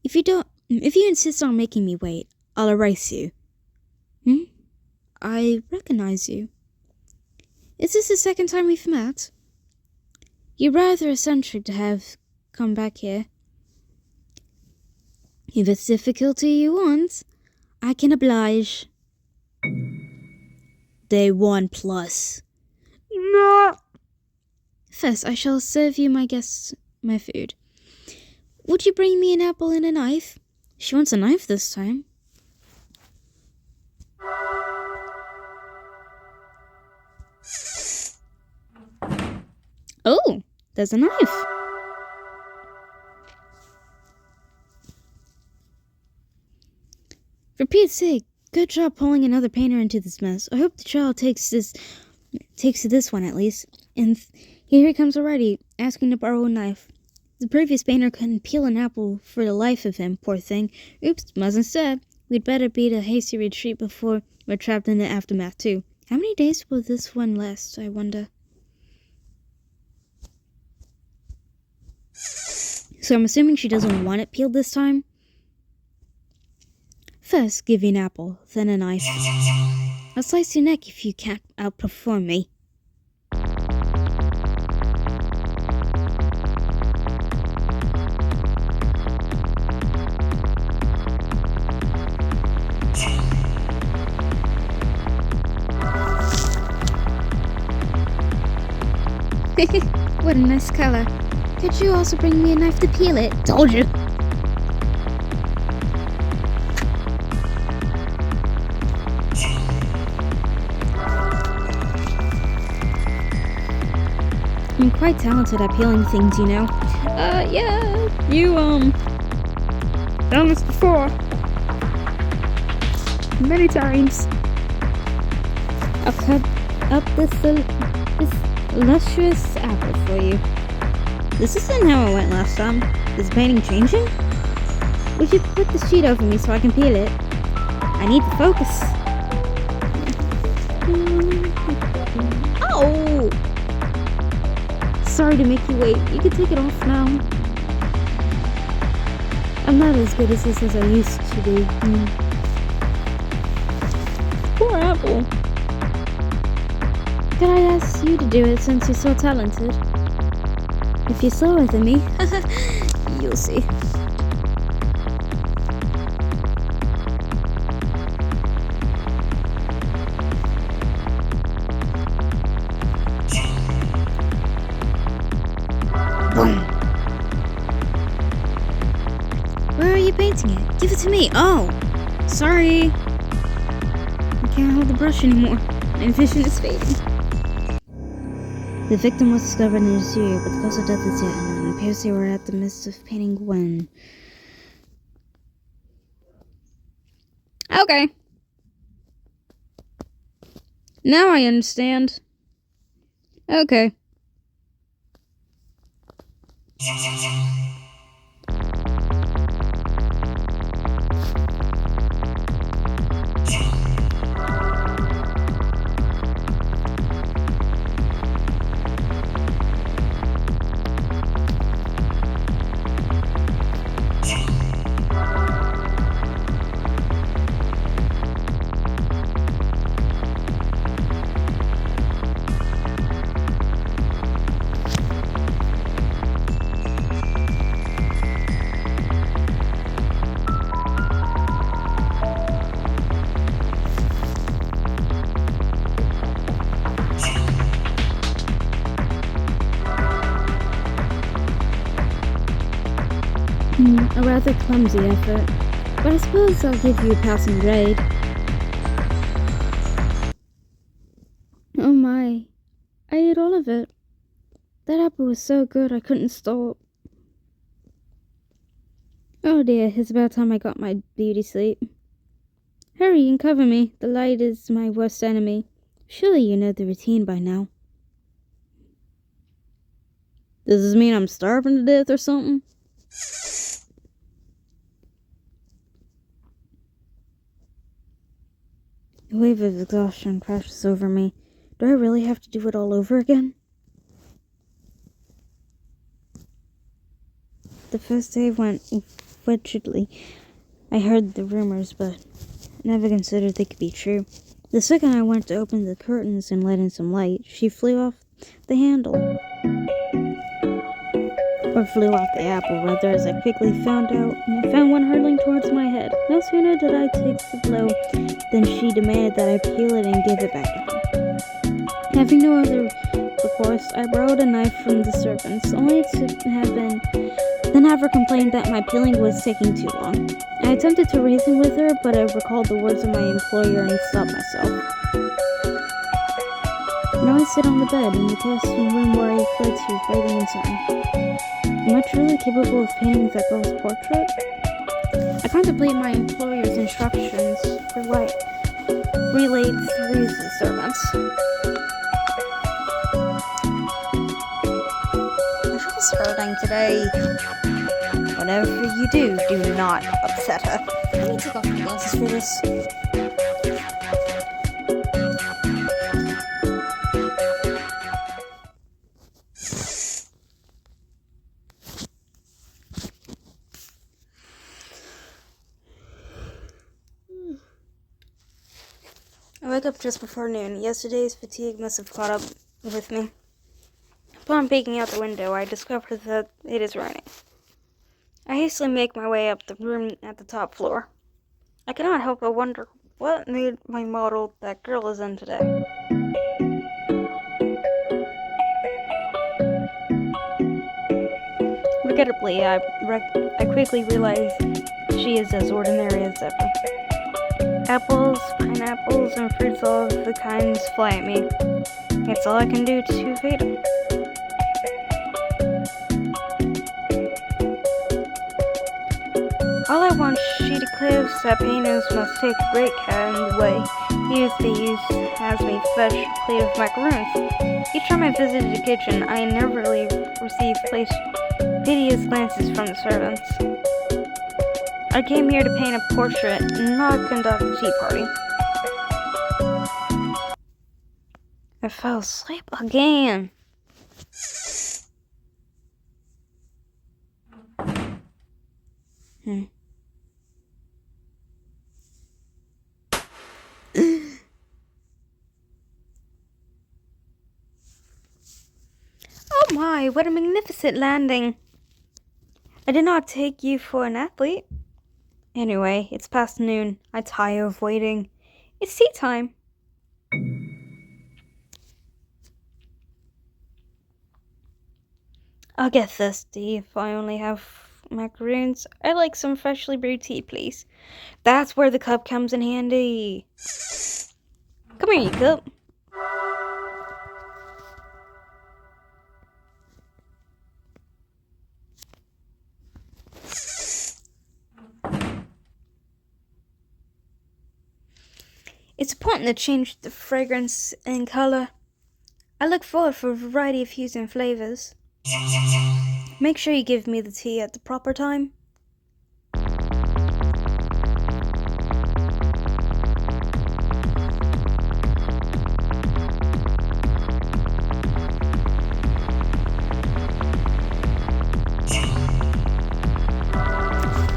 If you insist on making me wait, I'll erase you. I recognize you. Is this the second time we've met? You're rather eccentric to have come back here. If it's difficulty you want, I can oblige. Day 1 plus. No! First, I shall serve you my guests my food. Would you bring me an apple and a knife? She wants a knife this time. Oh, there's a knife. For Pete's sake, good job pulling another painter into this mess. I hope the child takes to this one at least. And here he comes already, asking to borrow a knife. The previous painter couldn't peel an apple for the life of him, poor thing. Oops, mustn't said. We'd better beat a hasty retreat before we're trapped in the aftermath too. How many days will this one last, I wonder? So I'm assuming she doesn't want it peeled this time? First, give you an apple, then a knife. I'll slice your neck if you can't outperform me. What a nice color. Could you also bring me a knife to peel it? Told you. I'm quite talented at peeling things, you know. Yeah, you, done this before. Many times. I'll cut up this luscious apple for you. This isn't how it went last time. Is the painting changing? Would you put the sheet over me so I can peel it? I need to focus. Oh! Sorry to make you wait. You can take it off now. I'm not as good at this as I used to be. Poor apple. Could I ask you to do it since you're so talented? If you're slower than me, you'll see. Boom. Where are you painting it? Give it to me. Oh, sorry. I can't hold the brush anymore. My vision is fading. The victim was discovered in the studio, but the cause of death is yet unknown. It appears they were at the midst of painting when. Okay. Now I understand. Okay. A rather clumsy effort, but I suppose I'll give you a passing grade. Oh my, I ate all of it. That apple was so good I couldn't stop. Oh dear, it's about time I got my beauty sleep. Hurry and cover me, the light is my worst enemy. Surely you know the routine by now. Does this mean I'm starving to death or something? A wave of exhaustion crashes over me. Do I really have to do it all over again? The first day went wretchedly. I heard the rumors, but never considered they could be true. The second I went to open the curtains and let in some light, she flew off the handle. Or flew off the apple, rather, as I quickly found one hurtling towards my head. No sooner did I take the blow than she demanded that I peel it and give it back to her. Having no other recourse, I borrowed a knife from the servants, only to have her complain that my peeling was taking too long. I attempted to reason with her, but I recalled the words of my employer and stopped myself. Now I sit on the bed in the casting room where I fled she was bathing in sun. Am I truly capable of painting that girl's portrait? I contemplate my employer's instructions relayed through the servants. My jaw's hurting today. Whatever you do, do not upset her. I need to take off my glasses for this. I woke up just before noon. Yesterday's fatigue must have caught up with me. Upon peeking out the window, I discovered that it is raining. I hastily make my way up the room at the top floor. I cannot help but wonder what mood my model that girl is in today. Regrettably, I quickly realize she is as ordinary as ever. Apples, pineapples, and fruits all of the kinds fly at me. It's all I can do to evade them. All I want, she declares that Panos must take great care in the way has me fetch a plate of macaroons. Each time I visited the kitchen, I inevitably received piteous glances from the servants. I came here to paint a portrait, not conduct a tea party. I fell asleep again. Oh my, what a magnificent landing. I did not take you for an athlete. Anyway, it's past noon. I tire of waiting. It's tea time. I'll get thirsty if I only have macaroons. I'd like some freshly brewed tea, please. That's where the cup comes in handy. Come here, you cup. It's important to change the fragrance and color. I look forward for a variety of hues and flavors. Make sure you give me the tea at the proper time.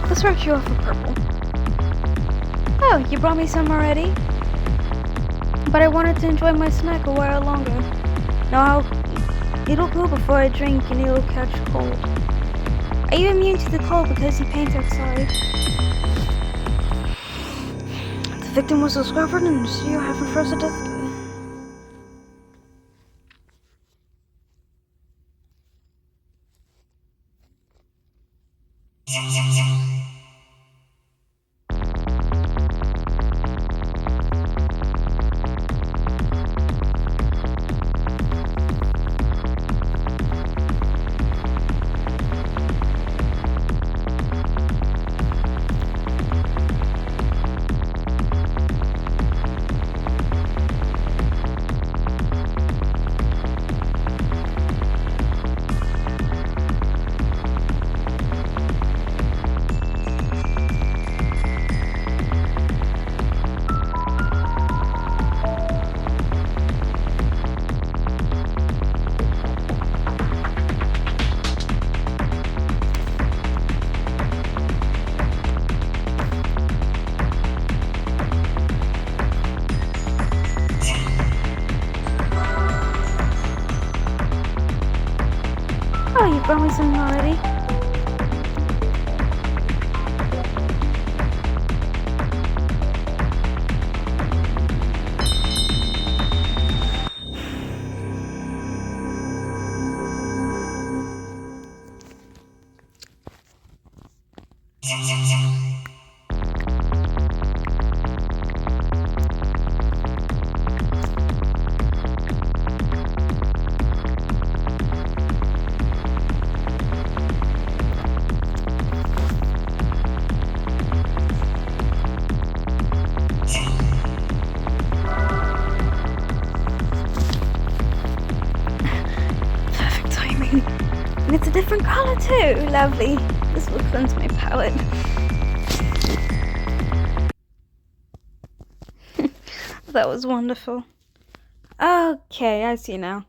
Let's start you off with purple. Oh, you brought me some already? But I wanted to enjoy my snack a while longer. Now it'll cool before I drink and it'll catch cold. Are you immune to the cold because you paint outside? The victim was discovered and you haven't frozen to death. Oh, you brought me something already? Perfect timing. And it's a different color too. Lovely. This will cleanse my palate. That was wonderful. Okay, I see now.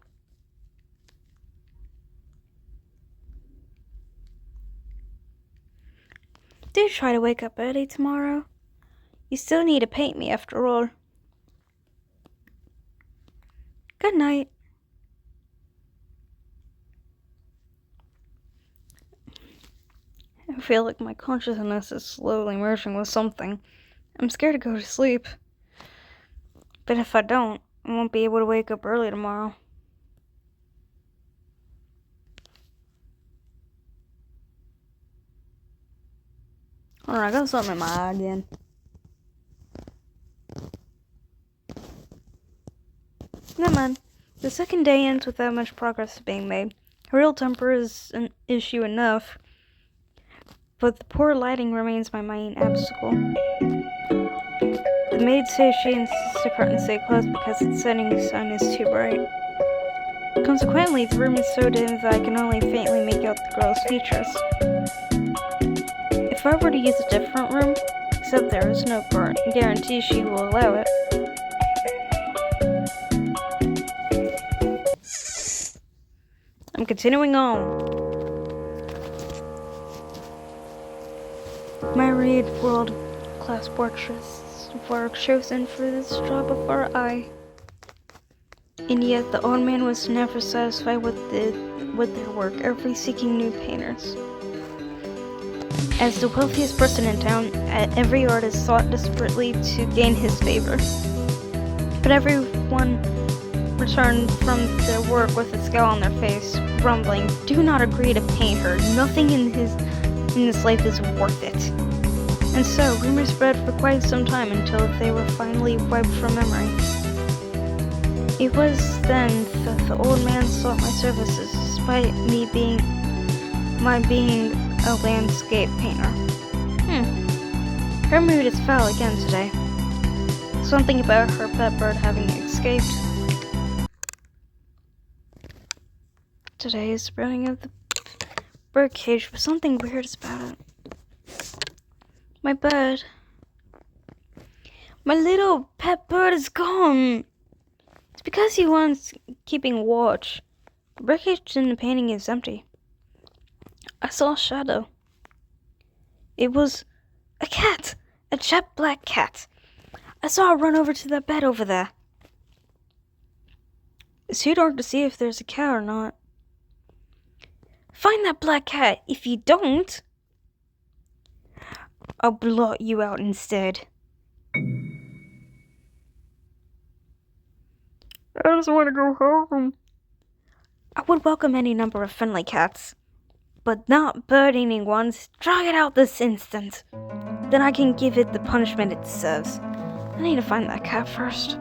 Do try to wake up early tomorrow. You still need to paint me after all. Good night. I feel like my consciousness is slowly merging with something. I'm scared to go to sleep. But if I don't, I won't be able to wake up early tomorrow. Alright, I got something in my eye again. Never mind. The second day ends without much progress being made. Her real temper is an issue enough, but the poor lighting remains my main obstacle. The maid says she insists the curtain stay closed because its setting sun is too bright. Consequently, the room is so dim that I can only faintly make out the girl's features. If I were to use a different room, except there is no guarantee she will allow it. I'm continuing on. Myriad world-class portraits were chosen for this job of our eye. And yet the old man was never satisfied with their work, ever seeking new painters. As the wealthiest person in town, every artist sought desperately to gain his favor. But everyone returned from their work with a scowl on their face, grumbling, "Do not agree to paint her. Nothing in this life is worth it." And so, rumors spread for quite some time until they were finally wiped from memory. It was then that the old man sought my services, despite being a landscape painter. Her mood is foul again today. Something about her pet bird having escaped. Today is the burning of the bird cage, but something weird is about it. My bird. My little pet bird is gone. It's because he wants keeping watch. The bird cage in the painting is empty. I saw a shadow. It was a cat. A jet black cat. I saw it run over to that bed over there. It's too dark to see if there's a cat or not. Find that black cat. If you don't, I'll blot you out instead. I just want to go home. I would welcome any number of friendly cats, but not bird-eating ones. Drag it out this instant. Then I can give it the punishment it deserves. I need to find that cat first.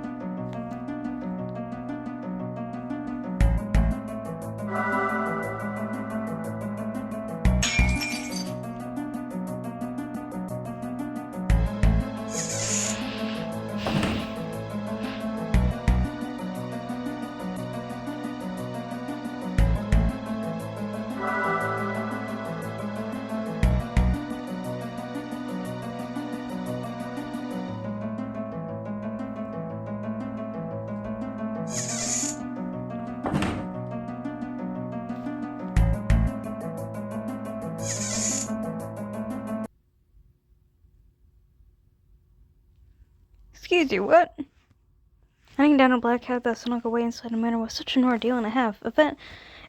Excuse you, what? Hunting down a black cat that snuck away inside a manor was such an ordeal and a half.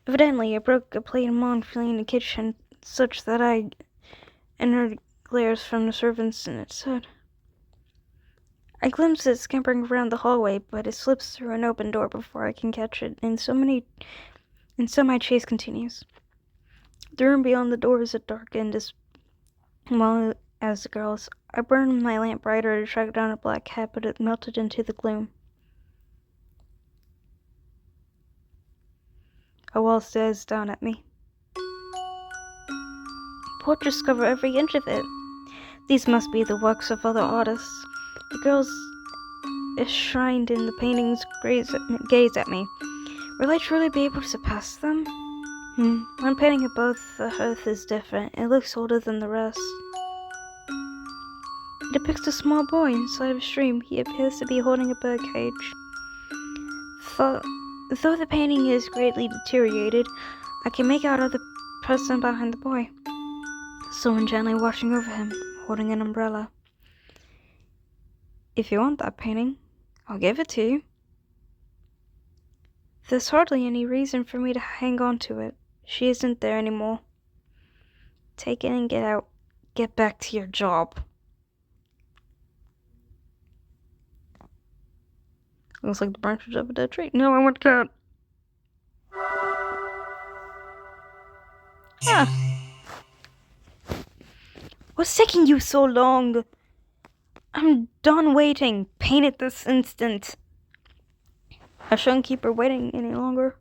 Evidently, I broke a plate of monfrey in the kitchen, such that I entered glares from the servants in its head. I glimpse it scampering around the hallway, but it slips through an open door before I can catch it, and so my chase continues. The room beyond the door is darkened as well as the girls. I burned my lamp brighter to track down a black cat, but it melted into the gloom. A wall stares down at me. Portraits cover every inch of it. These must be the works of other artists. The girls enshrined in the paintings gaze at me. Will I truly be able to surpass them? One painting above the hearth is different. It looks older than the rest. It depicts a small boy inside of a stream. He appears to be holding a bird cage. Though the painting is greatly deteriorated, I can make out the person behind the boy. Someone gently watching over him, holding an umbrella. If you want that painting, I'll give it to you. There's hardly any reason for me to hang on to it. She isn't there anymore. Take it and get out. Get back to your job. Looks like the branches of a dead tree. No, I want cat. What's taking you so long? I'm done waiting. Paint it this instant. I shouldn't keep her waiting any longer.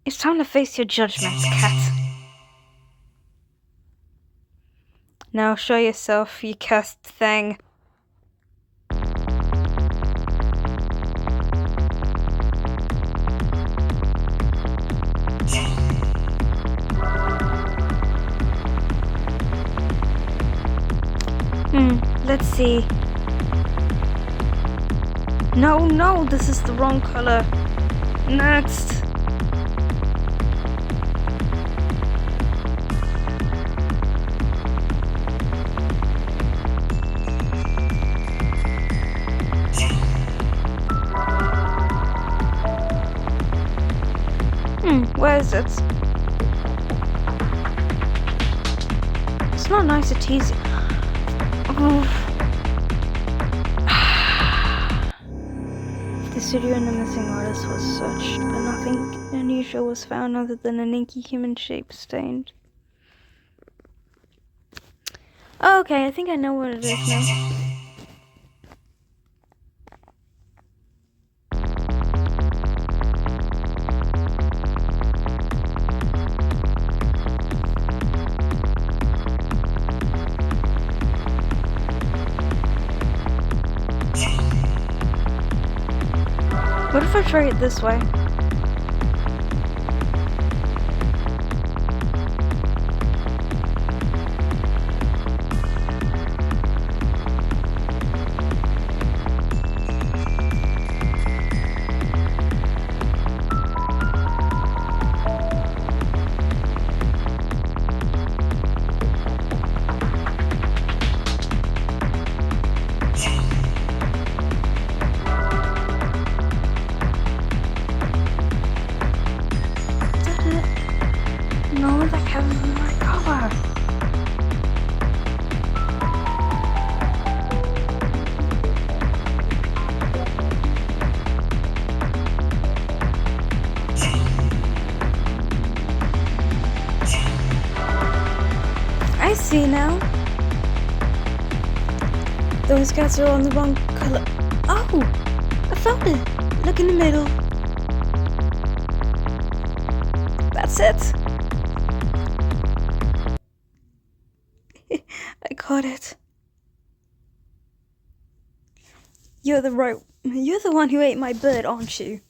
It's time to face your judgment, cat. Now show yourself, you cursed thing. Let's see. No, this is the wrong color. Next. Where is it? It's not nice to tease you. The studio and the missing artist was searched, but nothing unusual was found other than an inky human shape stained. Okay, I think I know what it is now. What if I try it this way? No, that comes in my color. I see now. Those cats are on the wrong color. Oh, I found it. Look in the middle. That's it. I caught it. You're the one who ate my bird, aren't you?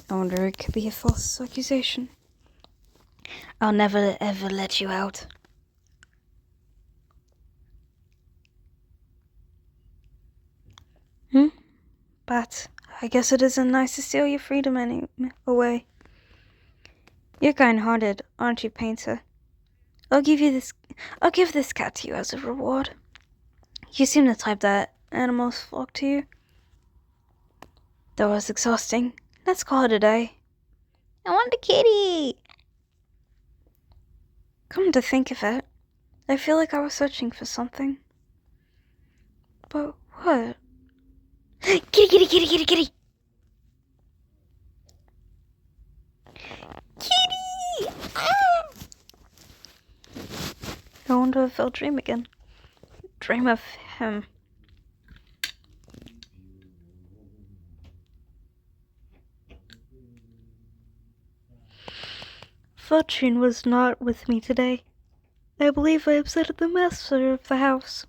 I wonder it could be a false accusation. I'll never ever let you out. But I guess it isn't nice to steal your freedom away. You're kind-hearted, aren't you, painter? I'll give this cat to you as a reward. You seem the type that animals flock to you. That was exhausting. Let's call it a day. I want the kitty! Come to think of it, I feel like I was searching for something. But what? Kitty, kitty, kitty, kitty, kitty! Kitty! Ah! I wonder if I'll dream again. Dream of him. Fortune was not with me today. I believe I upset the master of the house.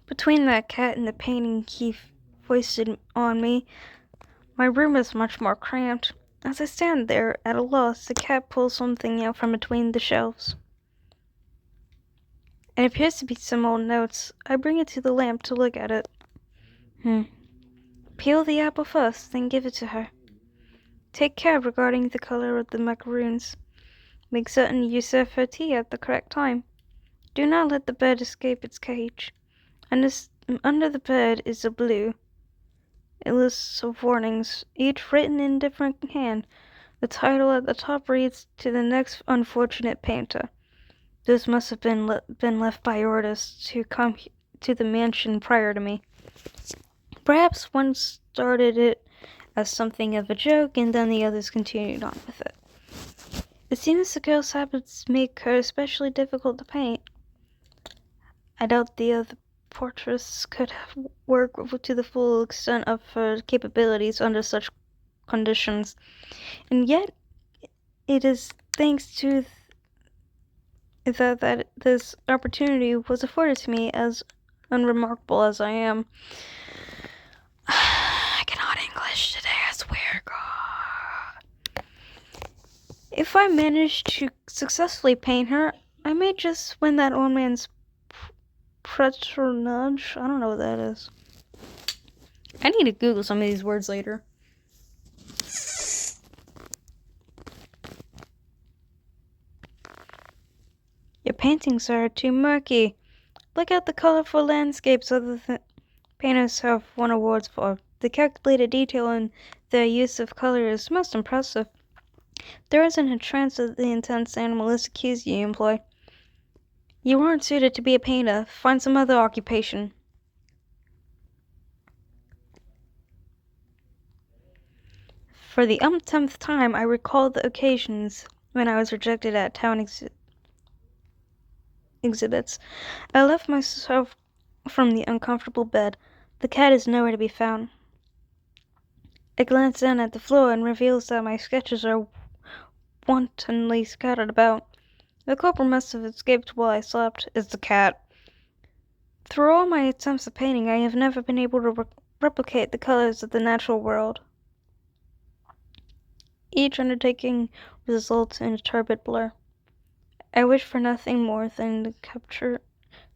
Between that cat and the painting he foisted on me, my room is much more cramped. As I stand there at a loss, the cat pulls something out from between the shelves. It appears to be some old notes. I bring it to the lamp to look at it. Peel the apple first, then give it to her. Take care regarding the color of the macaroons. Make certain you serve her tea at the correct time. Do not let the bird escape its cage. Under the bird is a blue. A list of warnings, each written in different hand. The title at the top reads, "To the next unfortunate painter." This must have been left by artists who come to the mansion prior to me. Perhaps one started it as something of a joke, and then the others continued on with it. It seems the girl's habits make her especially difficult to paint. I doubt the other portraits could work to the full extent of her capabilities under such conditions, and yet it is thanks to that this opportunity was afforded to me, as unremarkable as I am. I cannot English today, I swear, God. If I manage to successfully paint her, I may just win that old man's patronage. I don't know what that is. I need to Google some of these words later. Your paintings are too murky. Look at the colorful landscapes other painters have won awards for. The calculated detail in their use of color is most impressive. There isn't a chance of the intense animalistic cues you employ. You aren't suited to be a painter. Find some other occupation. For the umpteenth time, I recalled the occasions when I was rejected at town exhibits. I left myself from the uncomfortable bed. The cat is nowhere to be found. I glance down at the floor and reveals that my sketches are wantonly scattered about. The culprit must have escaped while I slept. Is the cat. Through all my attempts at painting, I have never been able to replicate the colors of the natural world. Each undertaking results in a turbid blur. I wish for nothing more than to capture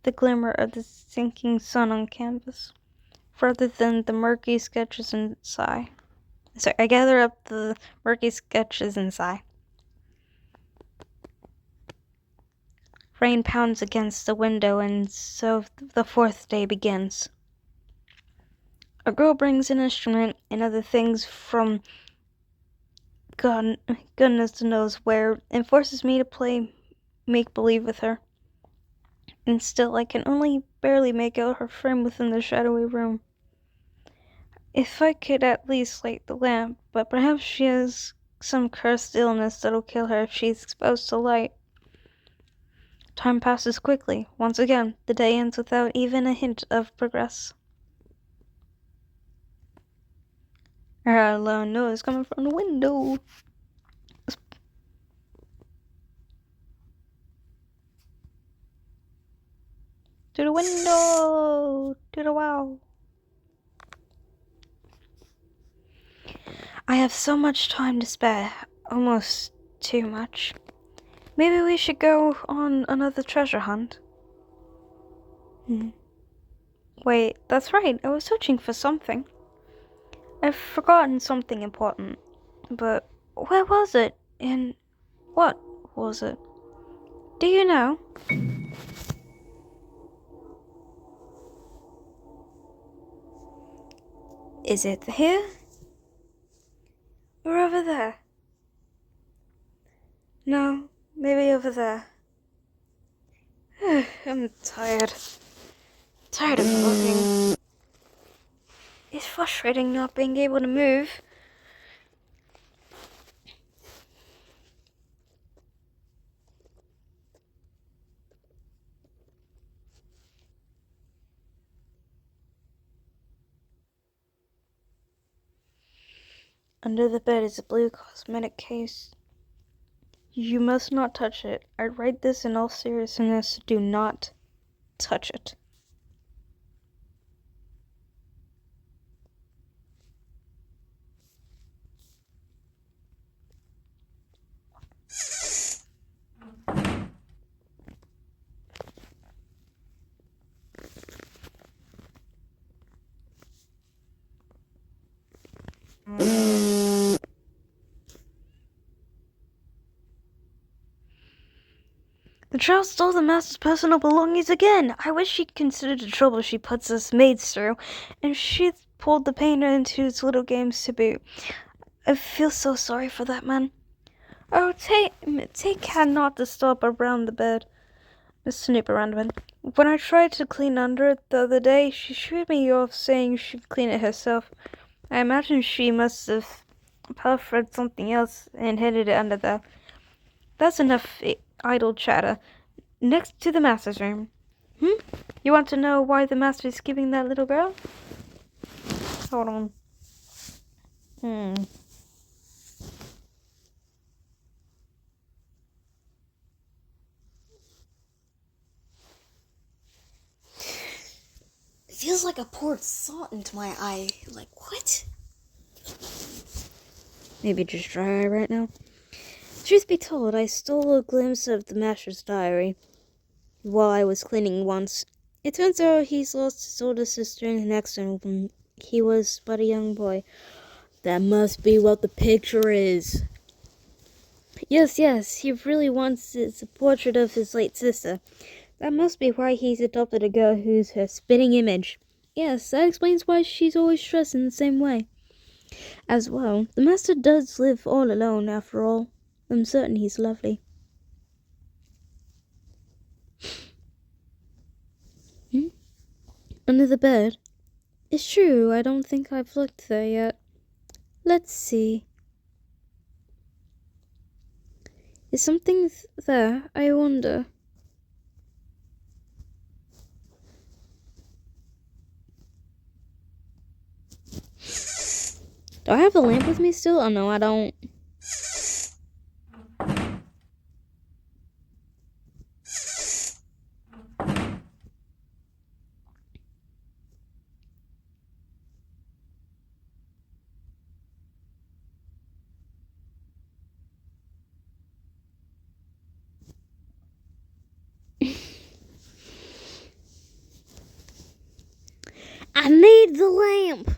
the glimmer of the sinking sun on canvas, rather than the murky sketches and sigh. So I gather up the murky sketches and sigh. Rain pounds against the window, and so the fourth day begins. A girl brings an instrument and other things from goodness knows where, and forces me to play make-believe with her. And still I can only barely make out her frame within the shadowy room. If I could at least light the lamp, but perhaps she has some cursed illness that'll kill her if she's exposed to light. Time passes quickly. Once again, the day ends without even a hint of progress. I heard a loud noise coming from the window. To the window! To the wow! I have so much time to spare. Almost too much. Maybe we should go on another treasure hunt. Wait, that's right. I was searching for something. I've forgotten something important. But where was it? And what was it? Do you know? Is it here? Or over there? No, maybe over there. I'm tired. Tired of looking. It's frustrating not being able to move. Under the bed is a blue cosmetic case. You must not touch it. I write this in all seriousness. Do not touch it. The child stole the master's personal belongings again. I wish she'd considered the trouble she puts us maids through, and she'd pulled the painter into his little games to boot. I feel so sorry for that man. Oh, take care not to stop around the bed. Snoop around the bed. When I tried to clean under it the other day, she shooed me off saying she'd clean it herself. I imagine she must have pilfered something else and hidden it under there. That's enough idle chatter. Next to the master's room. You want to know why the master is keeping that little girl? Hold on. It feels like I poured salt into my eye. Like, what? Maybe just dry eye right now. Truth be told, I stole a glimpse of the master's diary while I was cleaning once. It turns out he's lost his older sister in an accident when he was but a young boy. That must be what the picture is. Yes, he really wants it's a portrait of his late sister. That must be why he's adopted a girl who's her spitting image. Yes, that explains why she's always dressed in the same way. As well, the master does live all alone after all. I'm certain he's lovely. Under the bed? It's true, I don't think I've looked there yet. Let's see. Is something there? I wonder. Do I have the lamp with me still? Oh no, I don't. I need the lamp!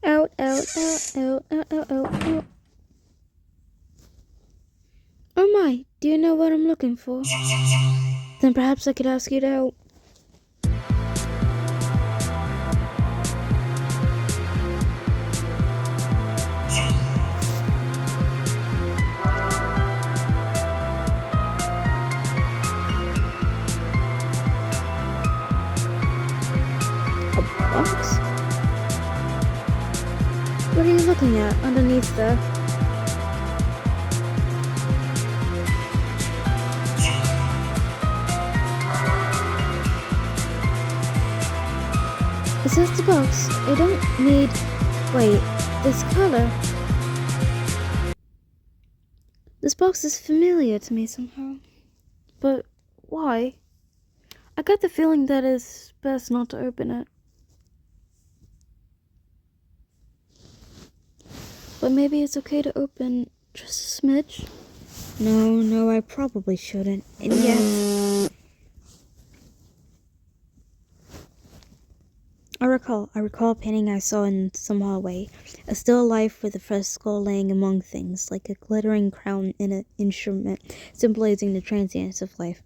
Out. Oh my, do you know what I'm looking for? Then perhaps I could ask you to help. Box? What are you looking at underneath there? Is this the box? I don't need... Wait, this color. This box is familiar to me somehow. But why? I got the feeling that it's best not to open it. But maybe it's okay to open just a smidge? No, I probably shouldn't. And yet... I recall a painting I saw in some hallway. A still life with a fresh skull laying among things, like a glittering crown in an instrument, symbolizing the transience of life.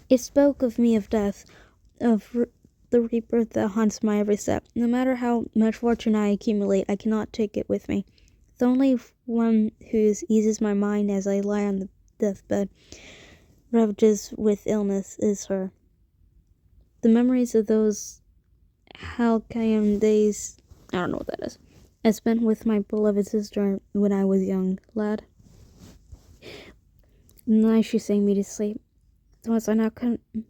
It spoke of me, of death, of the rebirth that haunts my every step. No matter how much fortune I accumulate, I cannot take it with me. The only one who eases my mind as I lie on the deathbed, ravages with illness, is her. The memories of those halcyon days, I don't know what that is, I spent with my beloved sister when I was young lad. The night she sang me to sleep. The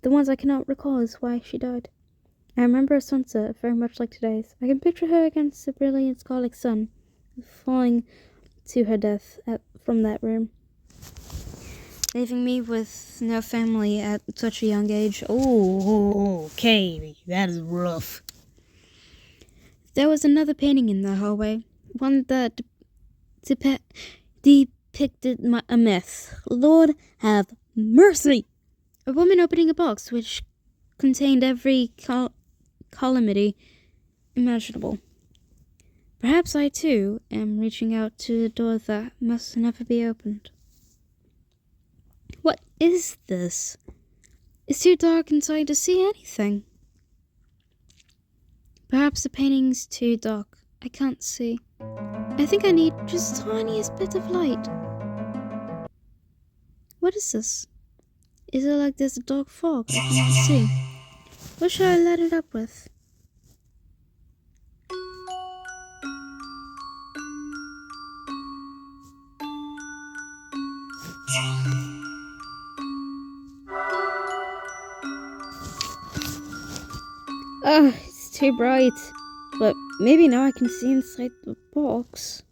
ones I cannot recall is why she died. I remember a sunset very much like today's. I can picture her against the brilliant scarlet sun, falling to her death from that room, leaving me with no family at such a young age. Oh, okay, that is rough. There was another painting in the hallway, one that depicted a myth. Lord have mercy! A woman opening a box which contained every calamity imaginable. Perhaps I, too, am reaching out to a door that must never be opened. What is this? It's too dark inside to see anything. Perhaps the painting's too dark. I can't see. I think I need just the tiniest bit of light. What is this? Is it like there's a dark fog I cannot see? What should I light it up with? It's too bright. But maybe now I can see inside the box.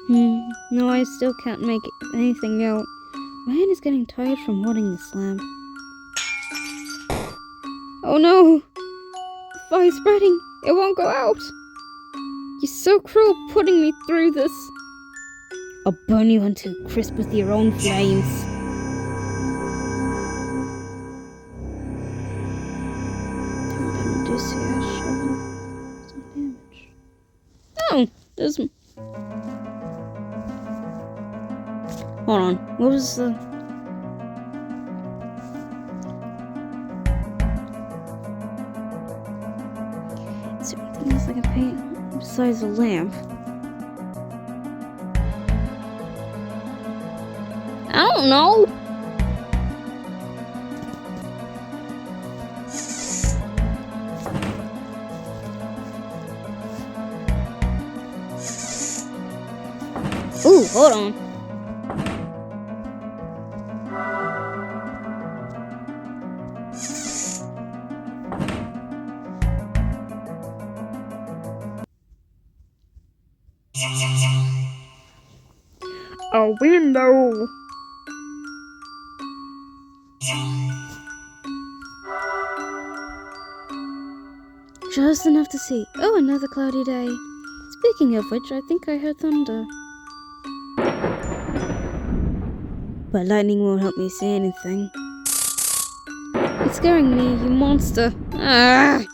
No, I still can't make anything out. My hand is getting tired from holding this lamp. Oh no! The fire's spreading! It won't go out! You're so cruel putting me through this! I'll burn you until crisp with your own flames. Oh, there's... Hold on, what was the... Is there anything else I can paint besides a lamp? I don't know! Ooh, hold on. A window. Just enough to see. Oh, another cloudy day. Speaking of which, I think I heard thunder. But lightning won't help me see anything. It's scaring me, you monster. Ah!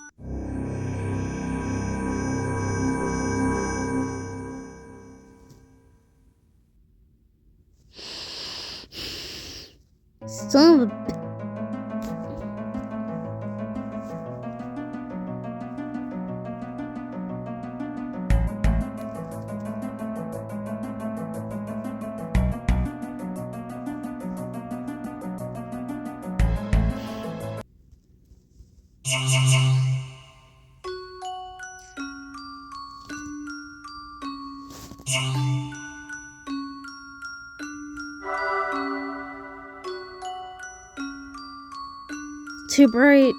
Son of a... Too bright.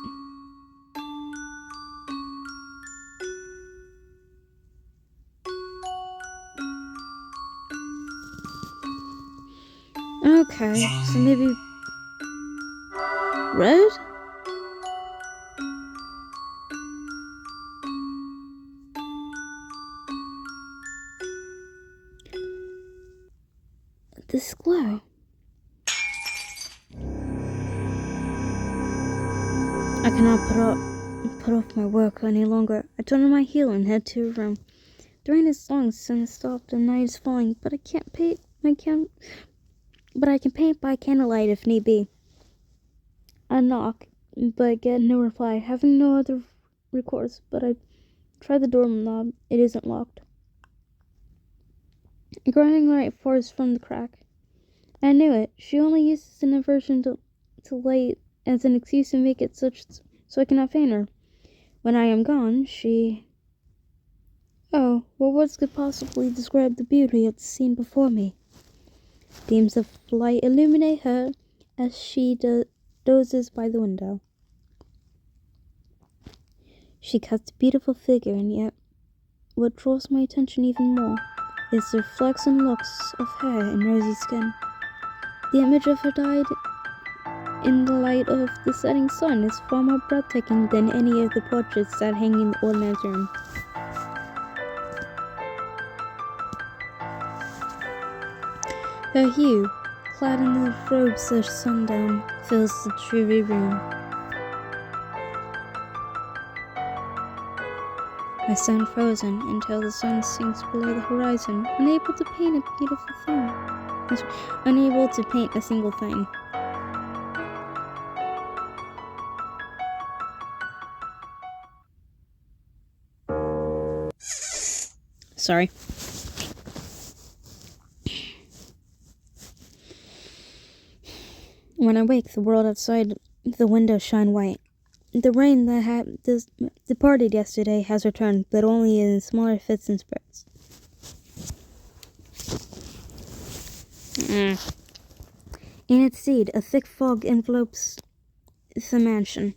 Okay, so maybe red? This glow. I cannot put up put off my work any longer. I turn on my heel and head to her room. The rain is long since it stopped and night is falling, but I can't paint. But I can paint by candlelight if need be. I knock, but get no reply. Having no other recourse, but I try the doorknob. It isn't locked. A grinding light pours from the crack. I knew it. She only uses an aversion to light as an excuse to make it such so I cannot paint her. When I am gone, she... Oh, what words could possibly describe the beauty of the scene before me? Beams of light illuminate her as she dozes by the window. She cuts a beautiful figure, and yet what draws my attention even more is the flaxen locks of hair and rosy skin. The image of her dyed in the light of the setting sun is far more breathtaking than any of the portraits that hang in the old man's room. Her hue, clad in the robes of sundown, fills the dreary room. I stand frozen until the sun sinks below the horizon, unable to paint a beautiful thing. Unable to paint a single thing. Sorry. When I wake, the world outside the window shine white. The rain that had departed yesterday has returned, but only in smaller fits and spurts. In its seed, a thick fog envelopes the mansion.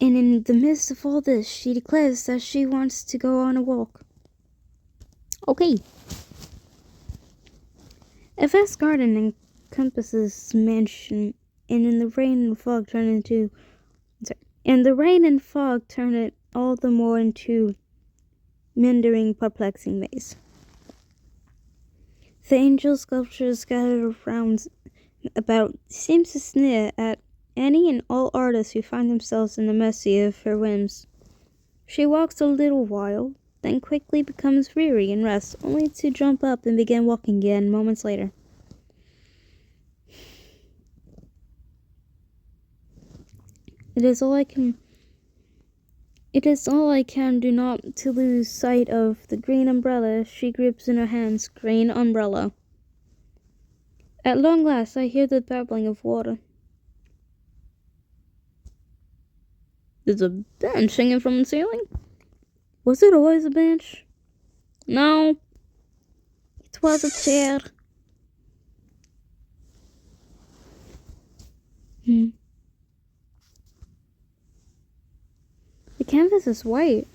And in the midst of all this, she declares that she wants to go on a walk. Okay. A vast garden encompasses the mansion, and in the rain and fog turn it all the more into meandering, perplexing maze. The angel sculptures scattered around about seems to sneer at any and all artists who find themselves in the mercy of her whims. She walks a little while, then quickly becomes weary and rests, only to jump up and begin walking again moments later. It is all I can do not to lose sight of the green umbrella she grips in her hands. Green umbrella. At long last I hear the babbling of water. There's a bench hanging from the ceiling? Was it always a bench? No. It was a chair. The canvas is white,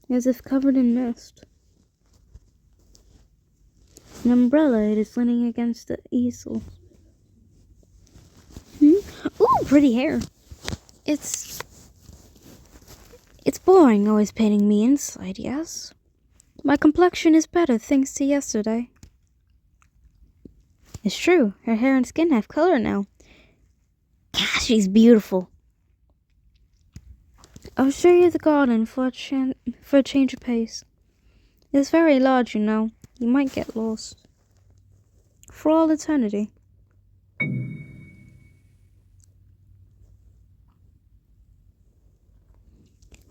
as if covered in mist. An umbrella, it is leaning against the easel. Ooh, pretty hair. It's boring always painting me inside, yes. My complexion is better thanks to yesterday. It's true, her hair and skin have color now. Gosh, she's beautiful. I'll show you the garden for a change of pace. It's very large, you know. You might get lost. For all eternity.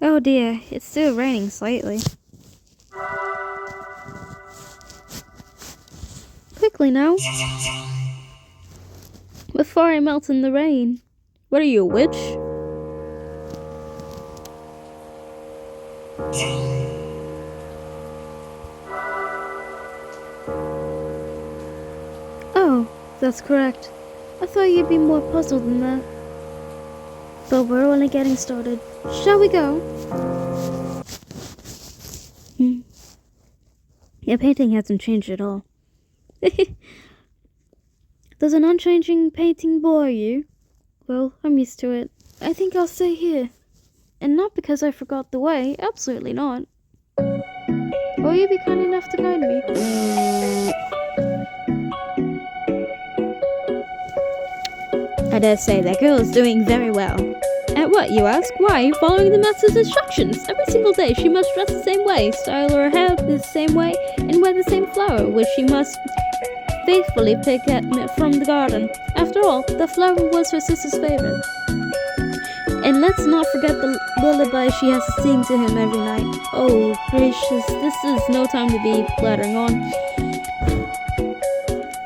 Oh dear, it's still raining slightly. Quickly now. Before I melt in the rain. What are you, a witch? Oh, that's correct. I thought you'd be more puzzled than that. But we're only getting started. Shall we go? Your painting hasn't changed at all. Does an unchanging painting bore you? Well, I'm used to it. I think I'll stay here. And not because I forgot the way, absolutely not. Will you be kind enough to guide me? I dare say that girl is doing very well. At what, you ask? Why? Are you following the master's instructions? Every single day she must dress the same way, style her hair the same way, and wear the same flower, which she must faithfully pick from the garden. After all, the flower was her sister's favorite. And let's not forget the lullaby she has to sing to him every night. Oh, gracious, this is no time to be blathering on.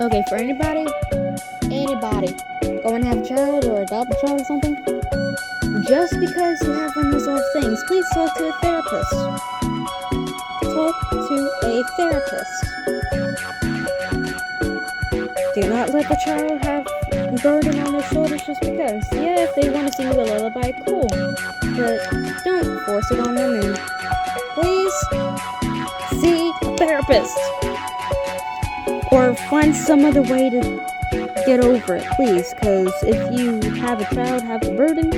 Okay, for anybody, go and have a child or adopt a child or something, just because you have unresolved things, please talk to a therapist. Talk to a therapist. Do not let the child have a burden on their shoulders just because. Yeah, if they want to sing you a lullaby, cool. But don't force it on them, and please see a therapist. Or find some other way to get over it, please, because if you have a child have a burden,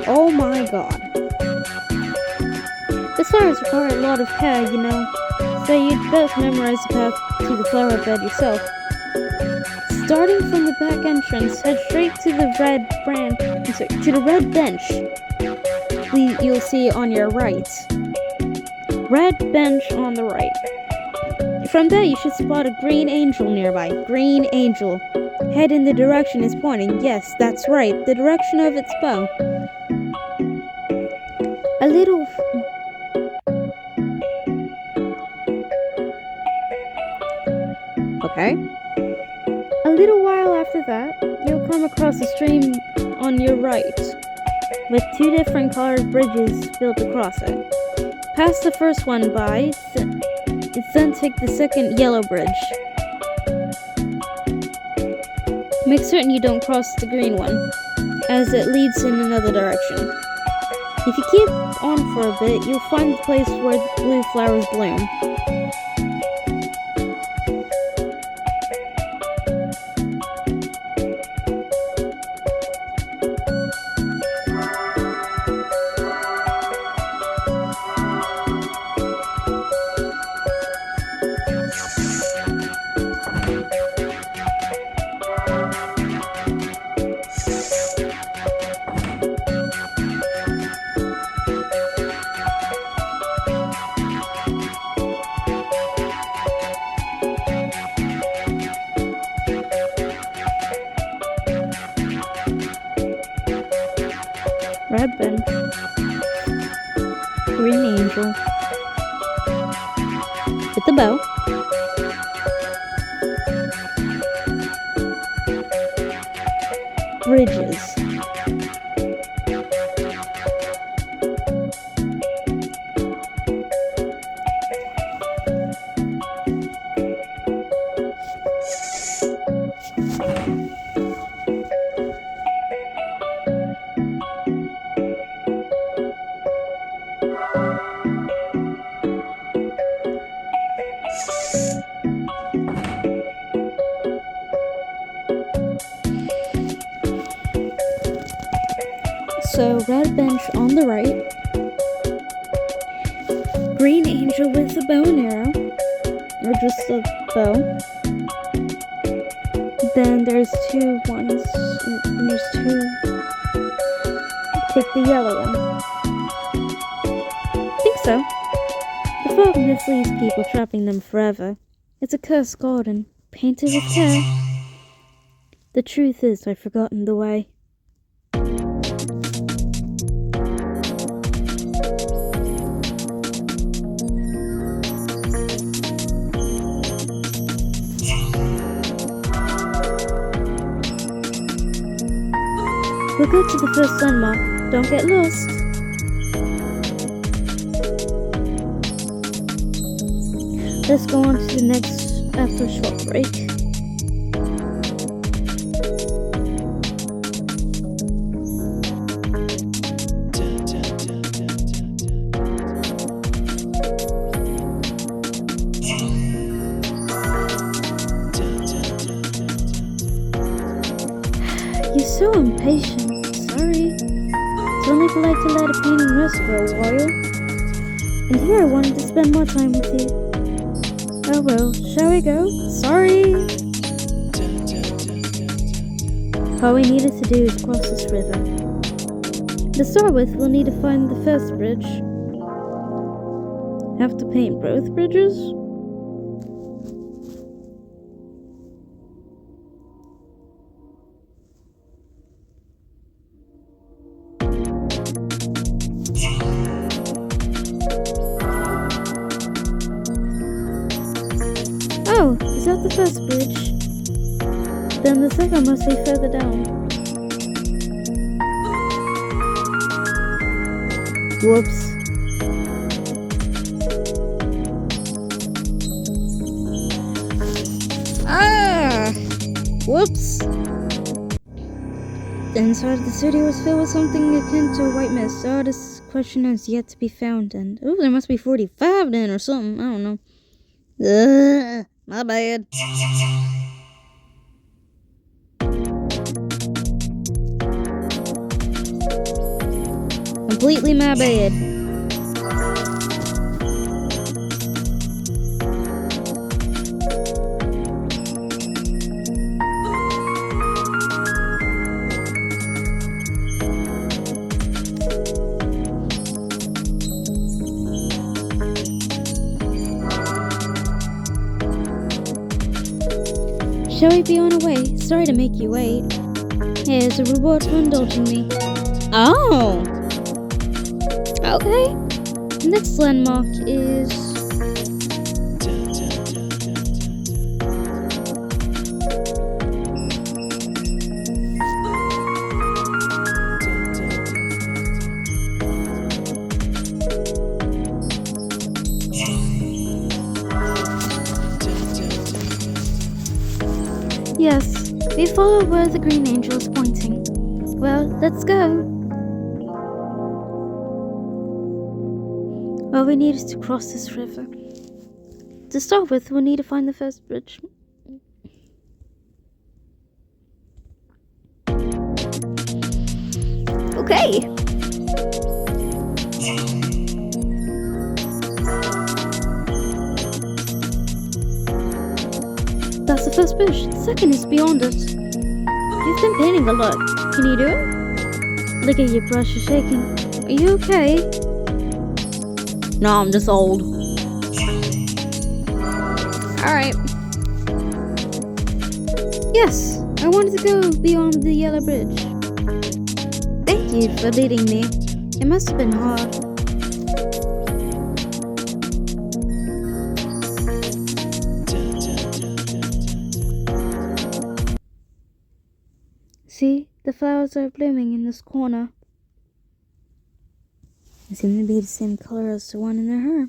oh my god. The flowers require a lot of care, you know, so you'd best memorize the path to the flower bed yourself. Starting from the back entrance, head straight to the red bench you'll see on your right. Red bench on the right. From there, you should spot a green angel nearby. Green angel. Head in the direction it's pointing. Yes, that's right, the direction of its bow. A little... Okay. A little while after that, you'll come across a stream on your right, with two different colored bridges built across it. Pass the first one by, then take the second yellow bridge. Make certain you don't cross the green one, as it leads in another direction. If you keep on for a bit, you'll find the place where the blue flowers bloom. Red bench. Green angel. With the bow. Bridges. So, red bench on the right, green angel with the bow and arrow, or just a bow. Then there's two ones, and there's two. Take the yellow one. I think so. The fog misleads people, trapping them forever. It's a cursed garden, painted with care. The truth is, I've forgotten the way. We'll go to the first landmark. Don't get lost. Let's go on to the next after a short break. You're so impatient. Sorry. It's only polite to let a painting rest for a while. And here I wanted to spend more time with you. Oh well, shall we go? Sorry. All we needed to do is cross this river. To start with, we'll need to find the first bridge. Have to paint both bridges? Oh, is that the first bridge? Then the second must be further down. Whoops. Ah! Whoops. The inside of the city was filled with something akin to a white mist. Oh, this question has yet to be found. And oh, there must be 45 then or something. I don't know. Ugh, my bad. Completely my bad. Shall we be on our way? Sorry to make you wait. Here's a reward for indulging me. Oh! Okay. Next landmark is... Yes, we follow where the green angel is pointing. Well, let's go. All we need is to cross this river. To start with, we'll need to find the first bridge. Okay. That's the first bridge. The second is beyond it. You've been painting a lot. Can you do it? Look at your brush, you're shaking. Are you okay? No, I'm just old. Alright. Yes, I wanted to go beyond the yellow bridge. Thank you for leading me. It must have been hard. See, the flowers are blooming in this corner. They seem to be the same color as the one in their hair.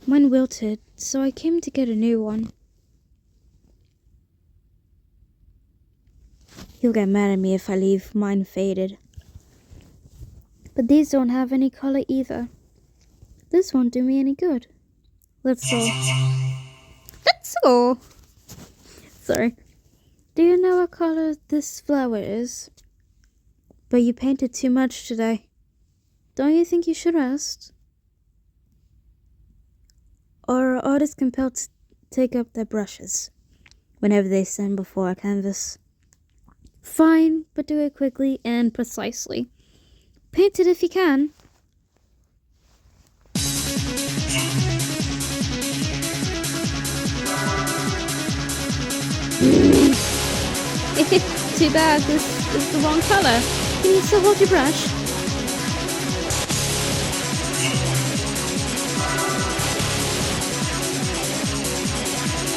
Mine wilted, so I came to get a new one. You'll get mad at me if I leave mine faded. But these don't have any color either. This won't do me any good. Let's go. Let's go! Sorry. Do you know what color this flower is? But you painted too much today. Don't you think you should rest? Or are artists compelled to take up their brushes whenever they stand before a canvas? Fine, but do it quickly and precisely. Paint it if you can. Too bad, this is the wrong color. Can you still hold your brush?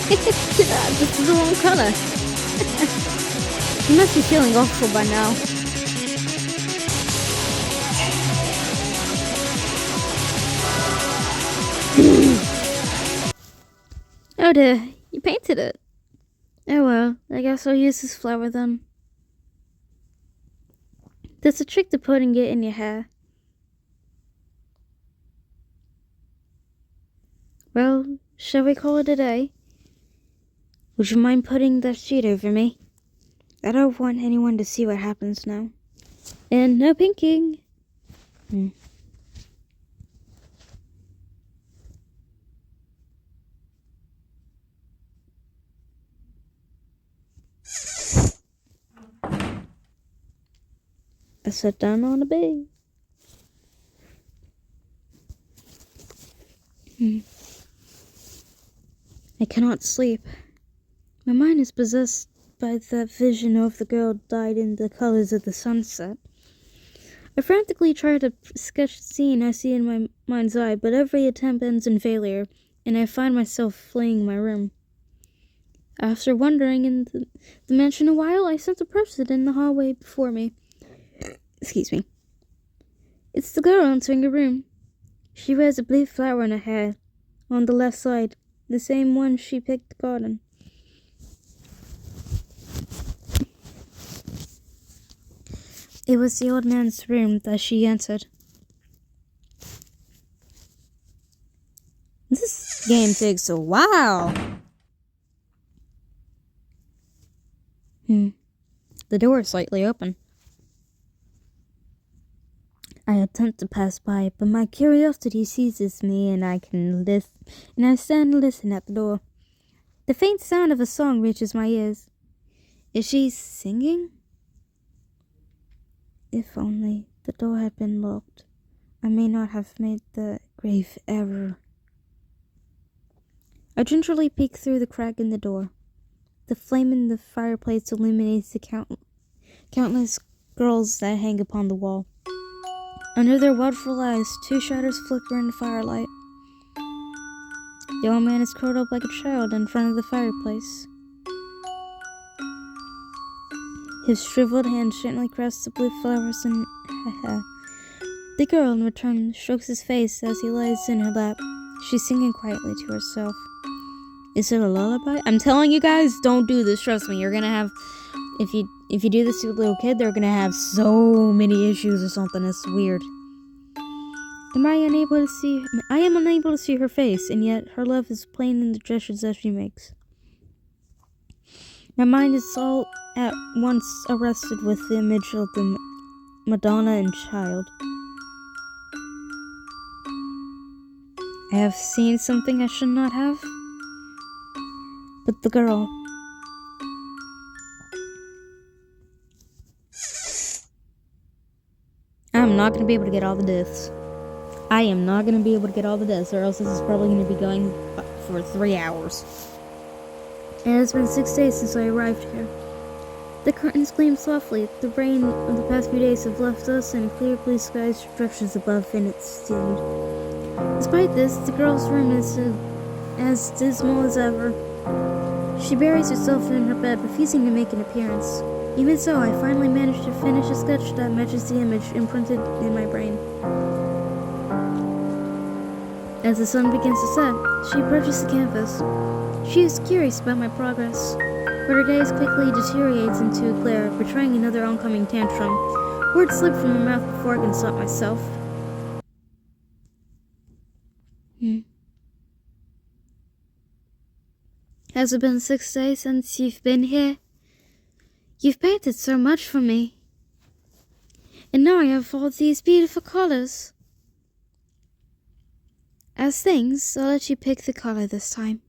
Too bad, this is the wrong color. You must be feeling awful by now. Oh dear, you painted it. Oh well, I guess I'll use this flower then. There's a trick to putting it in your hair. Well, shall we call it a day? Would you mind putting that sheet over me? I don't want anyone to see what happens now. And no pinking. I sat down on a bed. I cannot sleep. My mind is possessed by that vision of the girl dyed in the colors of the sunset. I frantically try to sketch the scene I see in my mind's eye, but every attempt ends in failure, and I find myself fleeing my room. After wandering in the mansion a while, I sense a person in the hallway before me. Excuse me. It's the girl entering the room. She wears a blue flower in her hair, on the left side, the same one she picked the garden. It was the old man's room that she entered. This game takes a while. The door is slightly open. I attempt to pass by, but my curiosity seizes me, and I stand and listen at the door. The faint sound of a song reaches my ears. Is she singing? If only the door had been locked, I may not have made the grave error. I gingerly peek through the crack in the door. The flame in the fireplace illuminates the countless girls that hang upon the wall. Under their watchful eyes, two shadows flicker in the firelight. The old man is curled up like a child in front of the fireplace. His shriveled hand gently caresses the blue flowers in her hair. The girl, in return, strokes his face as he lies in her lap. She's singing quietly to herself. Is it a lullaby? I'm telling you guys, don't do this. Trust me, you're gonna have... If you do this to a little kid, they're gonna have so many issues or something. It's weird. I am unable to see her face, and yet her love is plain in the gestures that she makes. My mind is all at once arrested with the image of the Madonna and Child. I have seen something I should not have. But the girl... I'm not going to be able to get all the deaths. I am not going to be able to get all the deaths, or else this is probably going to be going for 3 hours. It has been 6 days since I arrived here. The curtains gleam softly. The rain of the past few days have left us, and clear blue sky stretches above in its stead. Despite this, the girl's room is as dismal as ever. She buries herself in her bed, refusing to make an appearance. Even so, I finally managed to finish a sketch that matches the image imprinted in my brain. As the sun begins to set, she approaches the canvas. She is curious about my progress, but her gaze quickly deteriorates into a glare, betraying another oncoming tantrum. Words slip from her mouth before I can stop myself. Has it been 6 days since you've been here? You've painted so much for me. And now I have all these beautiful colors. As things, I'll let you pick the color this time.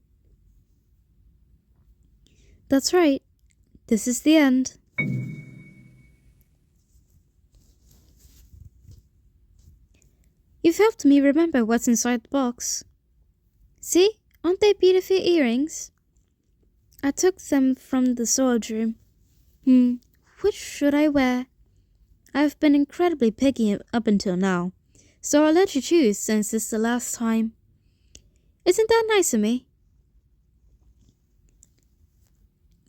That's right. This is the end. You've helped me remember what's inside the box. See? Aren't they beautiful earrings? I took them from the storage room. Which should I wear? I've been incredibly picky up until now, so I'll let you choose since it's the last time. Isn't that nice of me?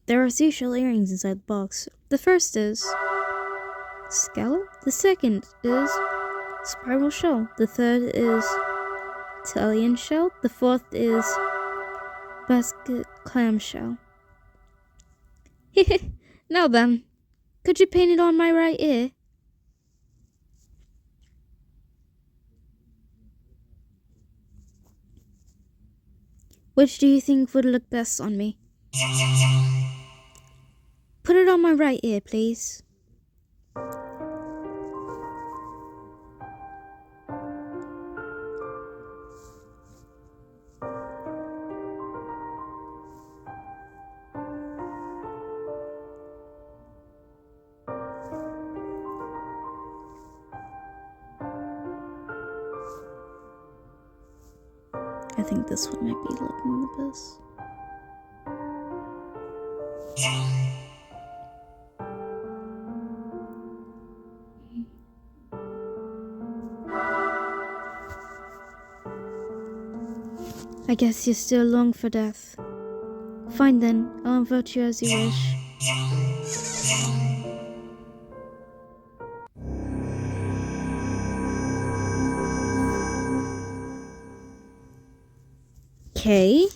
There are 3 shell earrings inside the box. The first is scallop. The second is spiral shell. The third is Italian shell. The fourth is basket clam shell. Now then, could you paint it on my right ear? Which do you think would look best on me? Put it on my right ear, please. I think this one might be looking the best. I guess you're still long for death. Fine then, I'll vote you as you wish. Okay.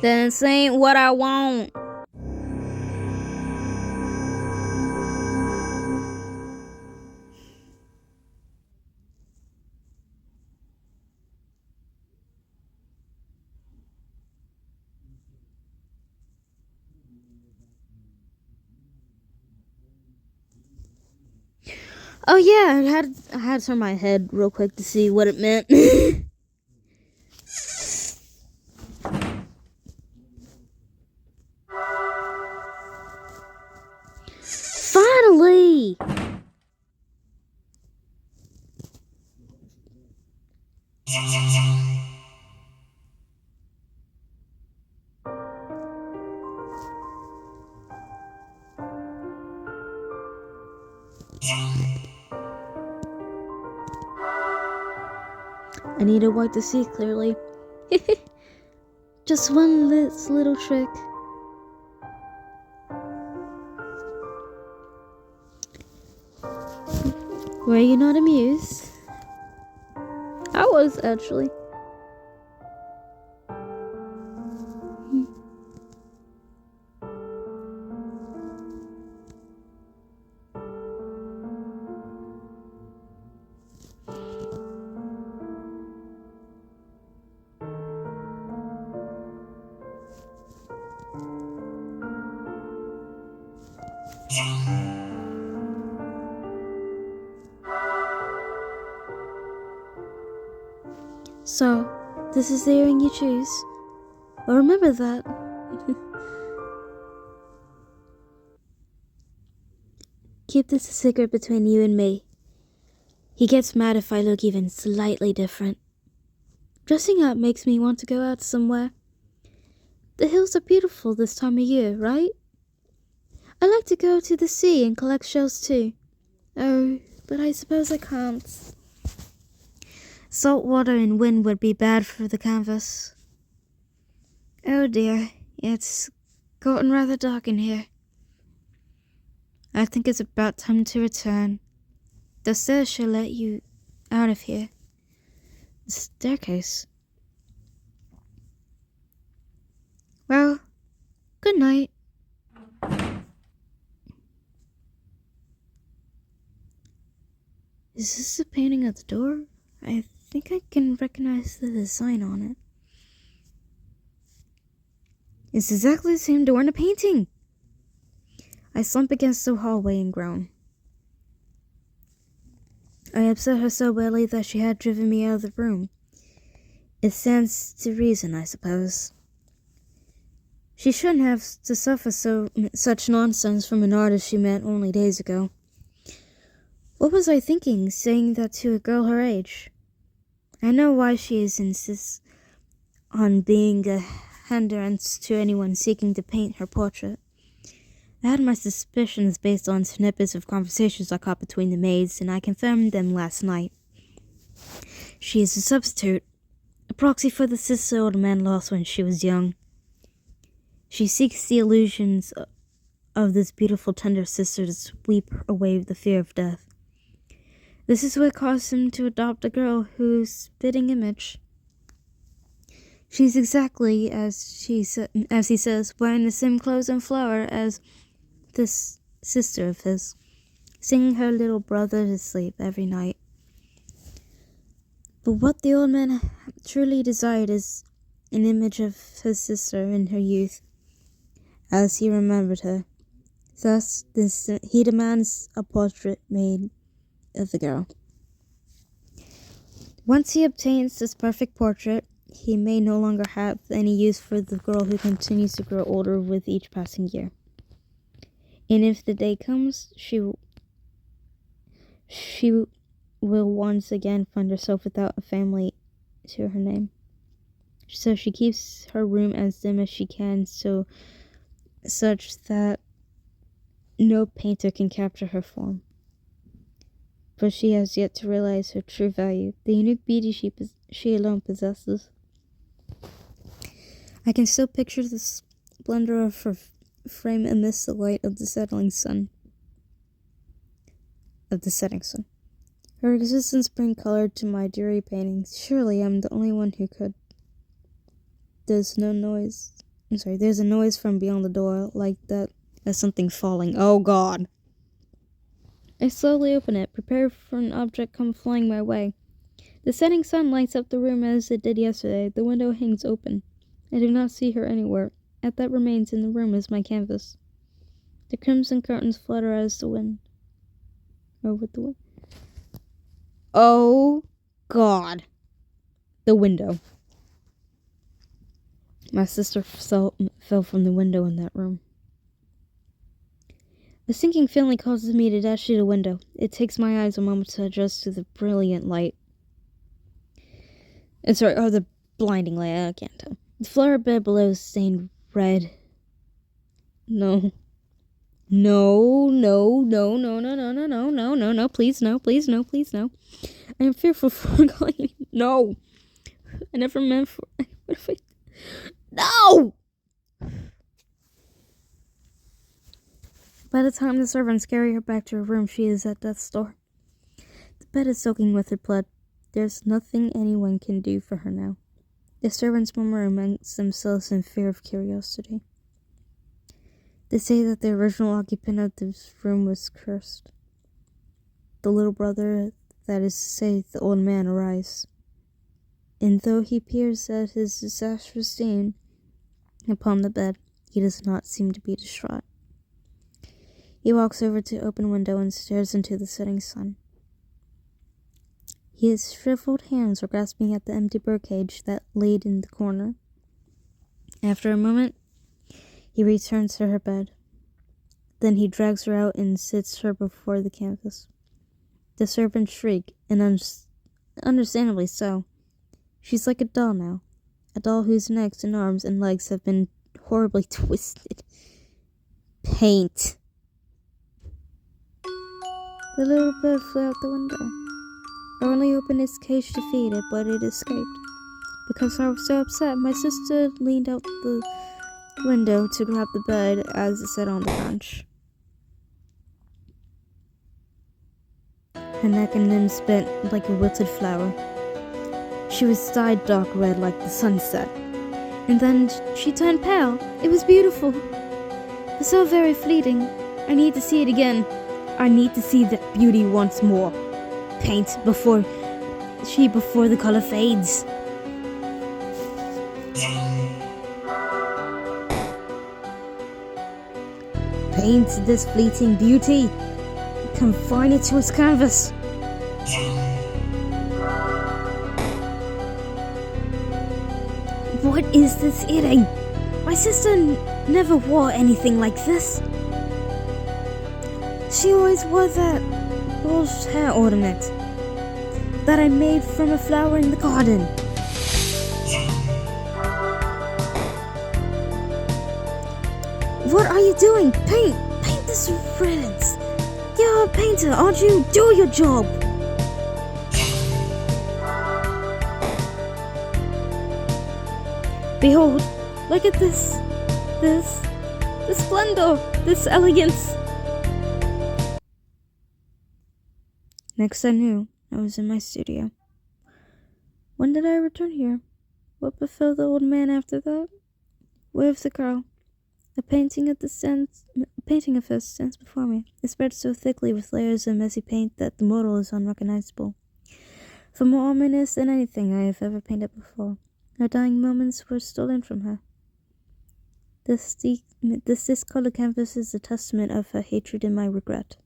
This ain't what I want. Oh yeah, I had to turn my head real quick to see what it meant. Finally! I need to wipe to see clearly. Just one little trick. Were you not amused? I was, actually. So, this is the earring you choose. Well, remember that. Keep this a secret between you and me. He gets mad if I look even slightly different. Dressing up makes me want to go out somewhere. The hills are beautiful this time of year, right? I like to go to the sea and collect shells too. Oh, but I suppose I can't. Salt water and wind would be bad for the canvas. Oh dear, it's gotten rather dark in here. I think it's about time to return. The stairs shall let you out of here. The staircase. Well, good night. Is this a painting at the door? I think I can recognize the design on it. It's exactly the same door in the painting. I slump against the hallway and groan. I upset her so badly that she had driven me out of the room. It stands to reason, I suppose. She shouldn't have to suffer such nonsense from an artist she met only days ago. What was I thinking, saying that to a girl her age? I know why she insists on being a hindrance to anyone seeking to paint her portrait. I had my suspicions based on snippets of conversations I caught between the maids, and I confirmed them last night. She is a substitute, a proxy for the sister old man lost when she was young. She seeks the illusions of this beautiful tender sister to sweep away the fear of death. This is what caused him to adopt a girl whose spitting image. She's exactly, as he says, wearing the same clothes and flower as this sister of his, singing her little brother to sleep every night. But what the old man truly desired is an image of his sister in her youth, as he remembered her. Thus, he demands a portrait made of the girl. Once he obtains this perfect portrait, he may no longer have any use for the girl who continues to grow older with each passing year. And if the day comes, she will once again find herself without a family to her name. So she keeps her room as dim as she can, such that no painter can capture her form. But she has yet to realize her true value, the unique beauty she alone possesses. I can still picture the splendor of her frame amidst the light of the setting sun. Her existence brings color to my dreary paintings. Surely I'm the only one who could. There's a noise from beyond the door, like that of something falling. Oh God! I slowly open it, prepared for an object come flying my way. The setting sun lights up the room as it did yesterday. The window hangs open. I do not see her anywhere. All that remains in the room is my canvas. The crimson curtains flutter as the wind. With the wind. Oh God! The window. My sister fell from the window in that room. A sinking feeling causes me to dash to the window. It takes my eyes a moment to adjust to the brilliant light. The blinding light, I can't tell. The floor bed below is stained red. No, please, no. I am fearful for going. No! I never meant for. What if I. No! By the time the servants carry her back to her room, she is at death's door. The bed is soaking with her blood. There's nothing anyone can do for her now. The servants murmur amongst themselves in fear of curiosity. They say that the original occupant of this room was cursed. The little brother, that is to say, the old man, arrives. And though he peers at his disastrous stain upon the bed, he does not seem to be distraught. He walks over to the open window and stares into the setting sun. His shriveled hands are grasping at the empty birdcage that laid in the corner. After a moment, he returns to her bed. Then he drags her out and sits her before the canvas. The servants shriek, and understandably so. She's like a doll now, a doll whose necks and arms and legs have been horribly twisted. Paint. The little bird flew out the window. I only opened its cage to feed it, but it escaped. Because I was so upset, my sister leaned out the window to grab the bird as it sat on the branch. Her neck and limbs bent like a wilted flower. She was dyed dark red like the sunset. And then she turned pale. It was beautiful, but so very fleeting. I need to see it again. I need to see that beauty once more. Paint before the color fades. Paint this fleeting beauty. Confine it to its canvas. What is this eating? My sister never wore anything like this. She always wore that bulged hair ornament that I made from a flower in the garden. What are you doing? Paint this riddance. You're a painter, aren't you? Do your job. Behold, look at this splendor, this elegance. Next I knew, I was in my studio. When did I return here? What befell the old man after that? Where of the girl? A painting of her stands before me. It spreads so thickly with layers of messy paint that the model is unrecognizable. For more ominous than anything I have ever painted before. Her dying moments were stolen from her. This discolored canvas is a testament of her hatred and my regret.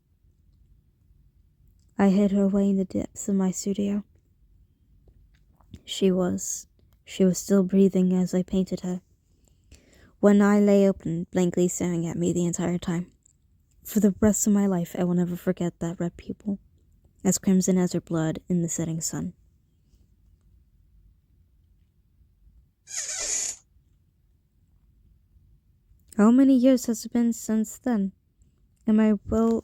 I hid her away in the depths of my studio. She was still breathing as I painted her. One eye lay open, blankly staring at me the entire time. For the rest of my life, I will never forget that red pupil, as crimson as her blood in the setting sun. How many years has it been since then? Am I well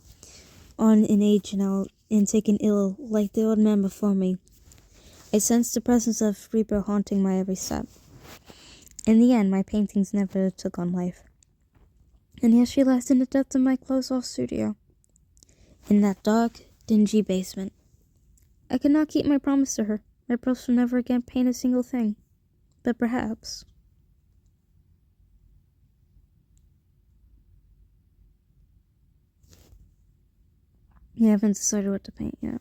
on in age now and taken ill like the old man before me? I sensed the presence of Reaper haunting my every step. In the end, my paintings never took on life. And here she lies in the depths of my closed-off studio. In that dark, dingy basement. I could not keep my promise to her. My brush will never again paint a single thing. But perhaps... I haven't decided what to paint yet.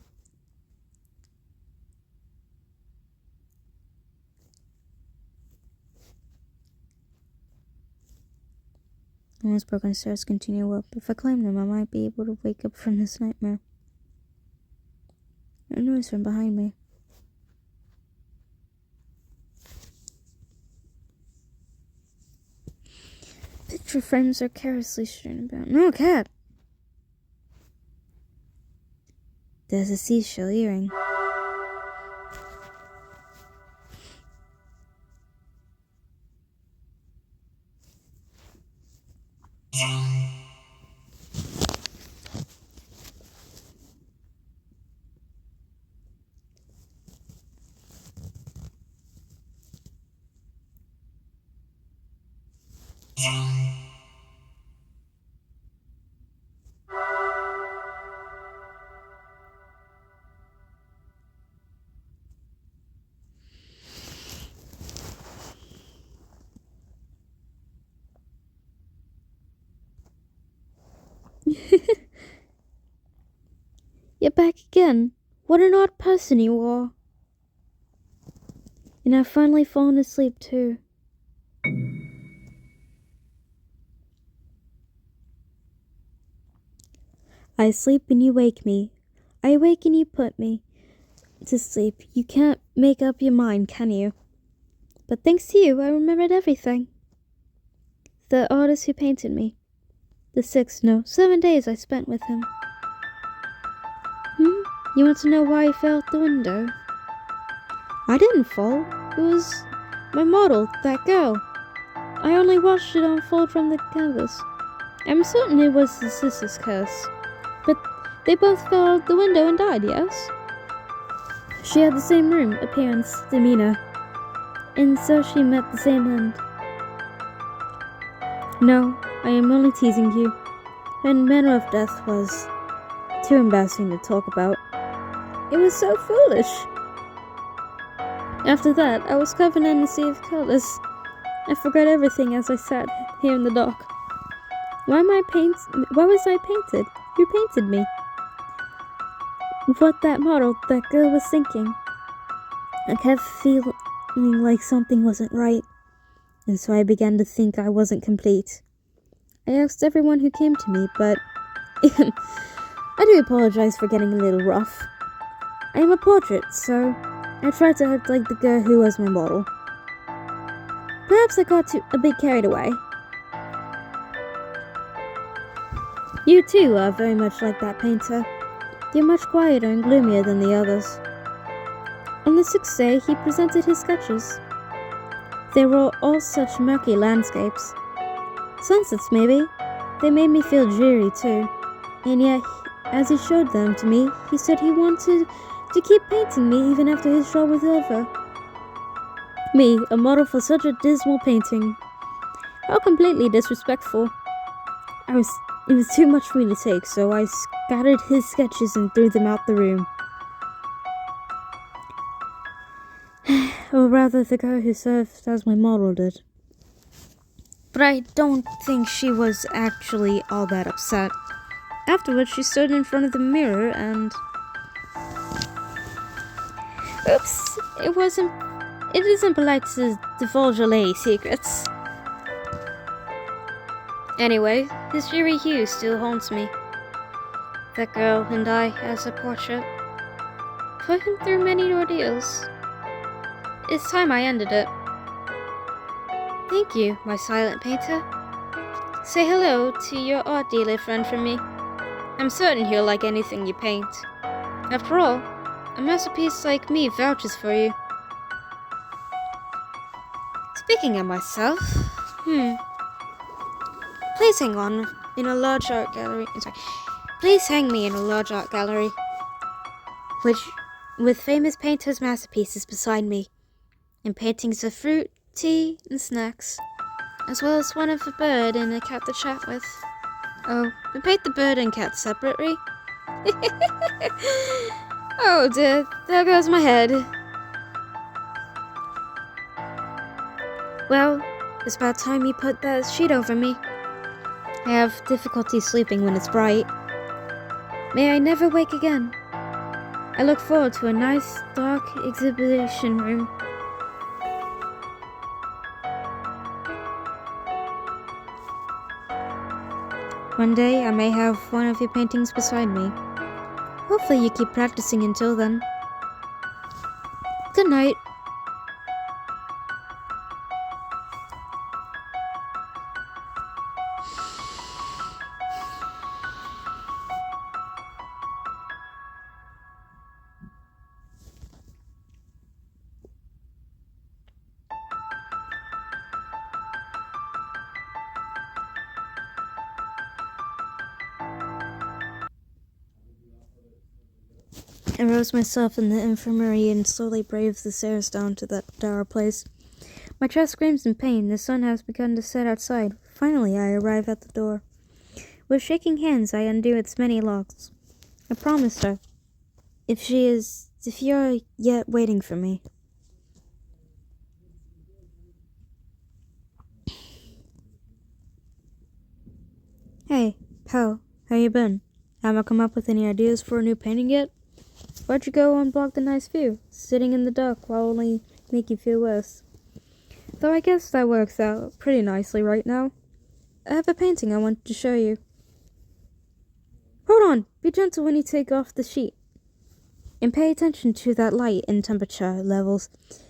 Once broken stairs continue up. If I climb them, I might be able to wake up from this nightmare. A noise from behind me. Picture frames are carelessly strewn about. No, cat! There's a seashell earring. You're back again. What an odd person you are. And I've finally fallen asleep too. I sleep and you wake me. I awake and you put me to sleep. You can't make up your mind, can you? But thanks to you, I remembered everything. The artist who painted me. The 7 days I spent with him. You want to know why I fell out the window? I didn't fall. It was my model, that girl. I only watched it unfold from the canvas. I'm certain it was the sister's curse. But they both fell out the window and died, yes? She had the same room, appearance, demeanor. And so she met the same end. No, I am only teasing you. Her manner of death was too embarrassing to talk about. It was so foolish. After that, I was covered in a sea of colors. I forgot everything as I sat here in the dark. Why was I painted? Who painted me? What that girl was thinking. I kept feeling like something wasn't right, and so I began to think I wasn't complete. I asked everyone who came to me, but I do apologize for getting a little rough. I am a portrait, so I tried to act like the girl who was my model. Perhaps I got a bit carried away. You too are very much like that painter. You're much quieter and gloomier than the others. On the 6th day, he presented his sketches. They were all such murky landscapes. Sunsets, maybe. They made me feel dreary too. And yet, as he showed them to me, he said he wanted to keep painting me even after his show was over. Me, a model for such a dismal painting. How completely disrespectful. It was too much for me to take, so I scattered his sketches and threw them out the room. Or rather, the girl who served as my model did. But I don't think she was actually all that upset. Afterwards, she stood in front of the mirror and... Oops! It isn't polite to divulge a lady's secrets. Anyway, his cheery hue still haunts me. That girl and I as a portrait. Put him through many ordeals. It's time I ended it. Thank you, my silent painter. Say hello to your art dealer friend from me. I'm certain he'll like anything you paint. After all, a masterpiece like me vouches for you. Speaking of myself, please hang on in a large art gallery. Please hang me in a large art gallery, with famous painters' masterpieces beside me, and paintings of fruit, tea, and snacks, as well as one of a bird and a cat to chat with. Oh, and paint the bird and cat separately. Oh dear, there goes my head. Well, it's about time you put that sheet over me. I have difficulty sleeping when it's bright. May I never wake again. I look forward to a nice, dark exhibition room. One day, I may have one of your paintings beside me. Hopefully you keep practicing until then. Good night. I rose myself in the infirmary and slowly braved the stairs down to that dour place. My chest screams in pain. The sun has begun to set outside. Finally, I arrive at the door. With shaking hands, I undo its many locks. I promised her, if you're yet waiting for me. Hey, how you been? Haven't I come up with any ideas for a new painting yet? Why'd you go unblock the nice view? Sitting in the dark will only make you feel worse. Though I guess that works out pretty nicely right now. I have a painting I want to show you. Hold on! Be gentle when you take off the sheet. And pay attention to that light and temperature levels.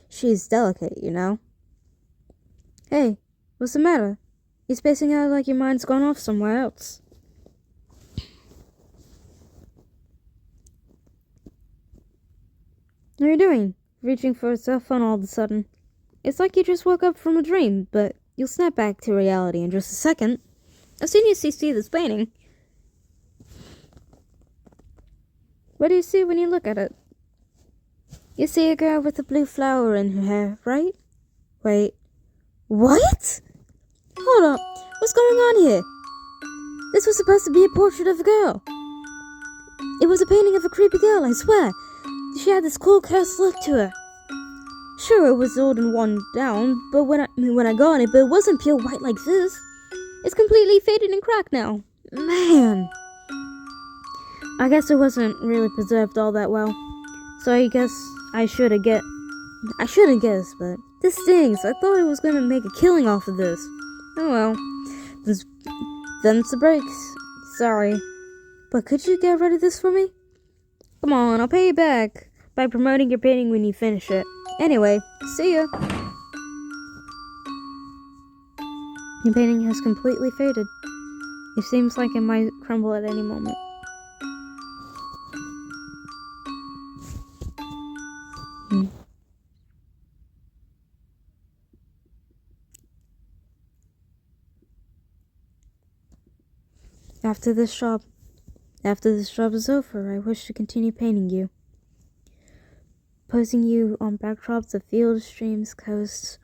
She's delicate, you know. Hey, what's the matter? You're spacing out like your mind's gone off somewhere else. What are you doing? Reaching for a cell phone all of a sudden. It's like you just woke up from a dream, but you'll snap back to reality in just a second. I've seen you see this painting. What do you see when you look at it? You see a girl with a blue flower in her hair, right? Wait. What? Hold up. What's going on here? This was supposed to be a portrait of a girl. It was a painting of a creepy girl, I swear. She had this cool cursed look to her. Sure, it was old and worn down, but when I got it, but it wasn't pure white like this. It's completely faded and cracked now. Man. I guess it wasn't really preserved all that well. So I guess I shouldn't guess, but this stings. I thought I was gonna make a killing off of this. Oh well. Them's the breaks. Sorry. But could you get rid of this for me? Come on, I'll pay you back by promoting your painting when you finish it. Anyway, see ya. Your painting has completely faded. It seems like it might crumble at any moment. After this job is over, I wish to continue painting you. Posing you on backdrops of fields, streams, coasts.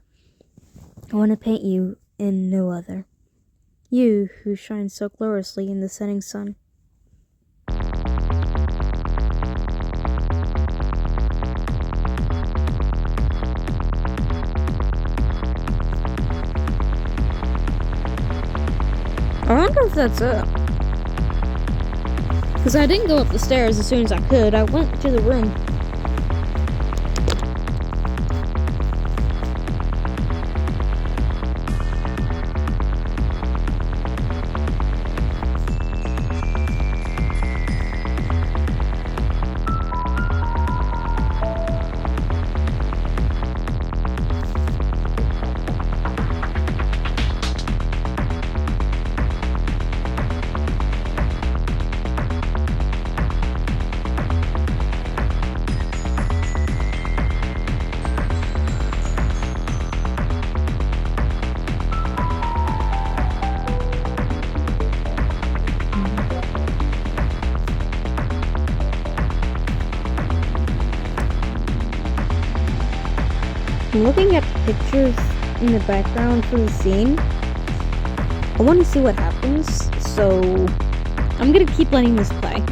I want to paint you in no other. You who shine so gloriously in the setting sun. I wonder if that's it. Because I didn't go up the stairs as soon as I could. I went to the room. I'm looking at the pictures in the background for the scene. I want to see what happens, so I'm gonna keep letting this play.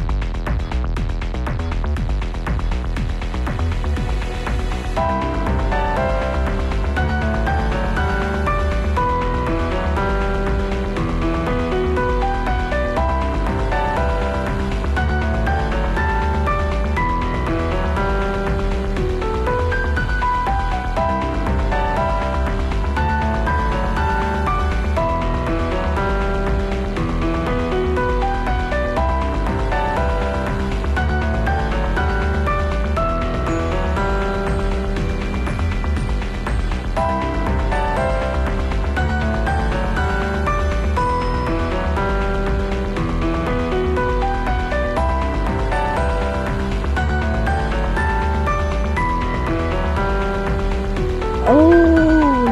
Oh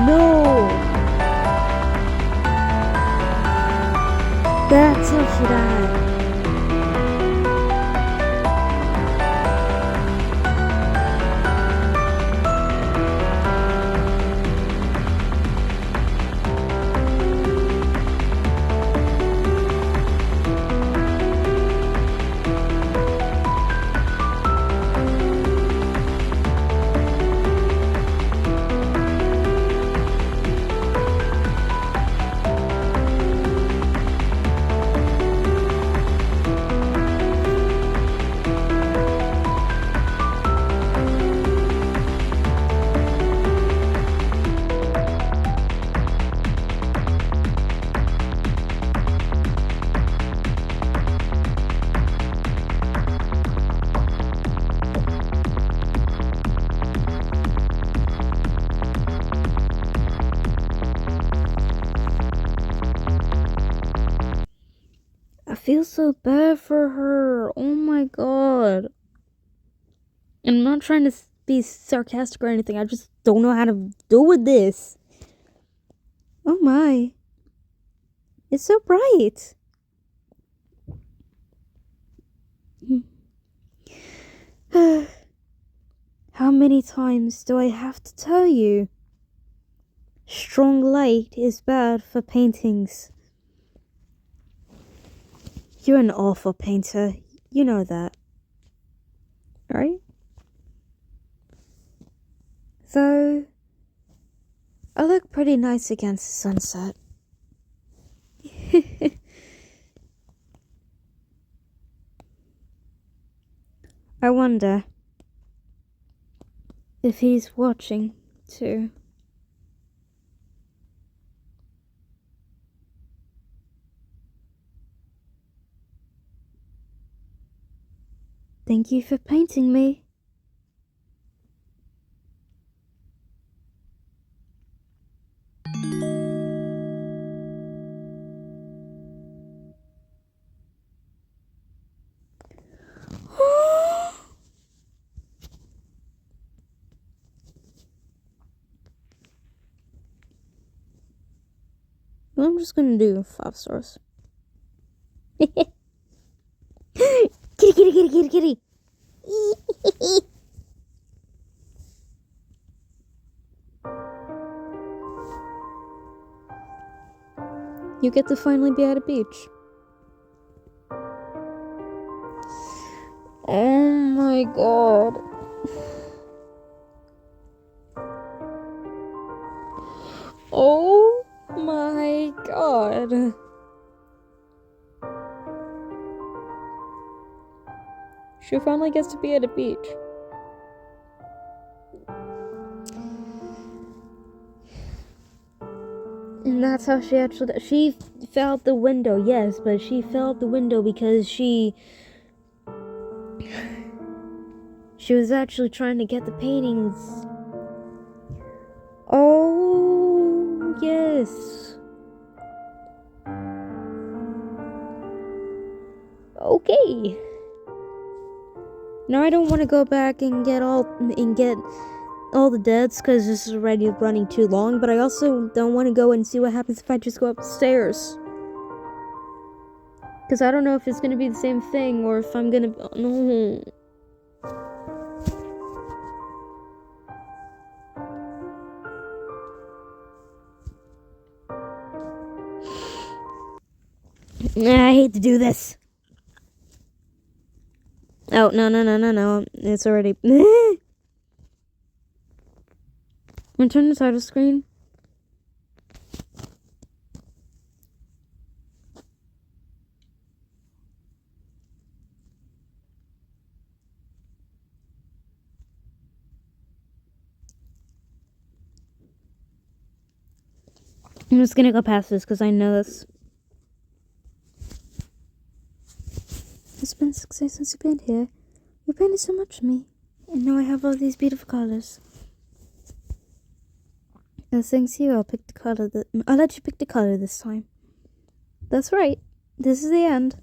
no! That's how she died. I feel so bad for her. Oh my god. And I'm not trying to be sarcastic or anything. I just don't know how to deal with this. Oh my. It's so bright. How many times do I have to tell you? Strong light is bad for paintings. You're an awful painter. You know that. Right? Though, I look pretty nice against the sunset. I wonder if he's watching too. Thank you for painting me. I'm just gonna do 5 stars. Kitty, kitty, kitty, kitty, kitty. You get to finally be at a beach. Oh my god. Oh my god. She finally gets to be at a beach. And that's how she fell out the window, yes, but she fell out the window because she was actually trying to get the paintings. Oh, yes. Okay. Now I don't want to go back and get all the deaths because this is already running too long, but I also don't want to go and see what happens if I just go upstairs. Because I don't know if it's going to be the same thing or if I'm going to... No. I hate to do this. Oh, no. It's already... I'm gonna turn the title screen. I'm just gonna go past this because I know this. It's been 6 days since you've been here. You painted so much for me. And now I have all these beautiful colors. As thanks to you, I'll let you pick the color this time. That's right. This is the end.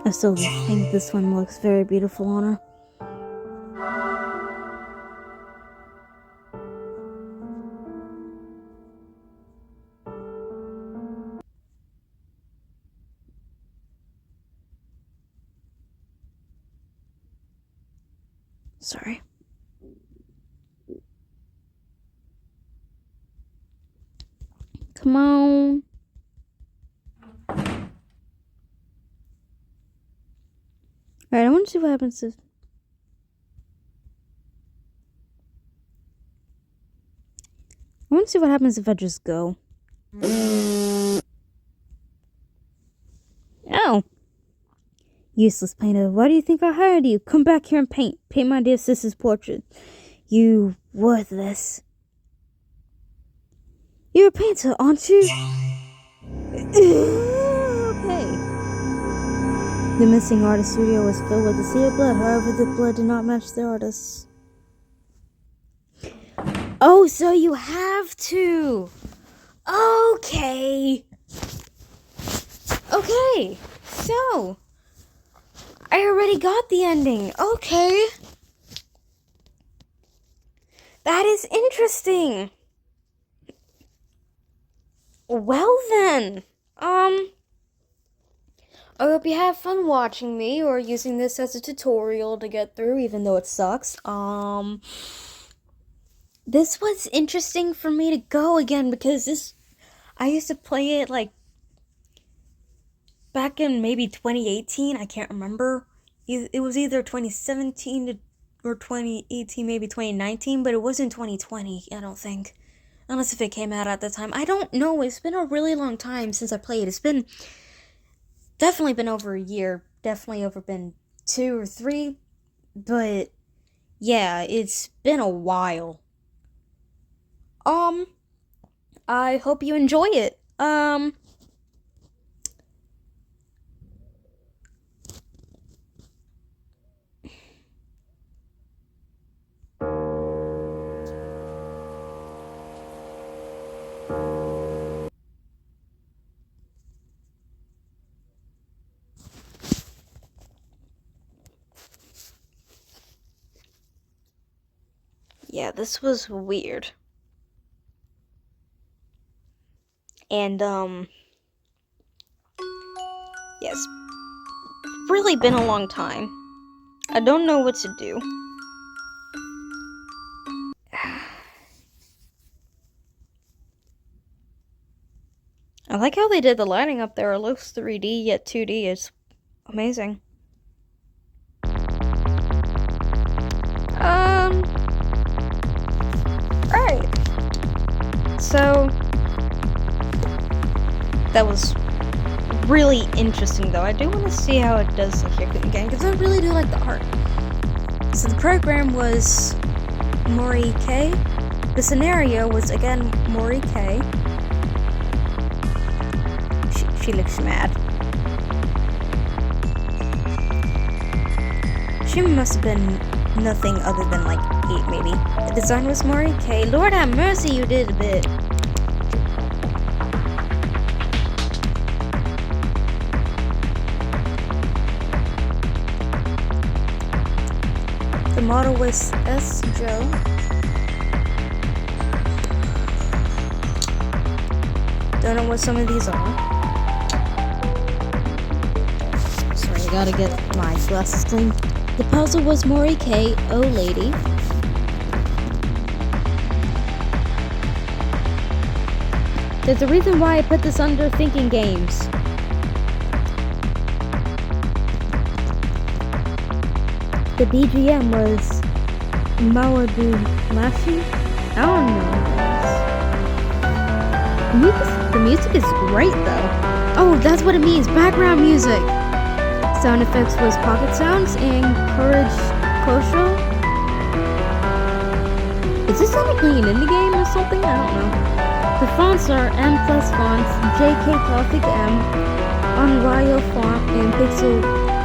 I still think this one looks very beautiful on her. Sorry. Come on. Alright, I want to see what happens if... I want to see what happens if I just go. Oh. Useless painter. Why do you think I hired you? Come back here and paint. Paint my dear sister's portrait. You worthless. You're a painter, aren't you? Okay. The missing artist studio was filled with a sea of blood. However, the blood did not match the artist. Oh, so you have to. Okay. Okay. So, I already got the ending. Okay. That is interesting. Well then, I hope you have fun watching me or using this as a tutorial to get through, even though it sucks. This was interesting for me to go again because I used to play it like back in maybe 2018. I can't remember. It was either 2017 or 2018, maybe 2019, but it wasn't 2020, I don't think. Unless if it came out at the time. I don't know. It's been a really long time since I played. It's been definitely been over a year. Definitely over been 2 or 3. But yeah, it's been a while. I hope you enjoy it. Yeah, this was weird. And, yes. Really been a long time. I don't know what to do. I like how they did the lighting up there. It looks 3D yet 2D. It's amazing. Right. So, that was really interesting, though. I do want to see how it does here again, because I really do like the art. So the program was Mori K. The scenario was, again, Mori K. She looks mad. She must have been nothing other than like 8, maybe. The design was Mori K. Lord have mercy, you did a bit. The model was S. Joe. Don't know what some of these are. Sorry, I gotta get my glasses clean. The puzzle was Mori K. Oh lady. There's a reason why I put this under thinking games. The BGM was Mawadu Mashi? I don't know. The music is great though. Oh, that's what it means. Background music. Sound effects was Pocket Sounds and Courage Kosho. Is this technically an indie game or something? I don't know. The fonts are M+ fonts, JK Gothic M, Unreal font, and Pixel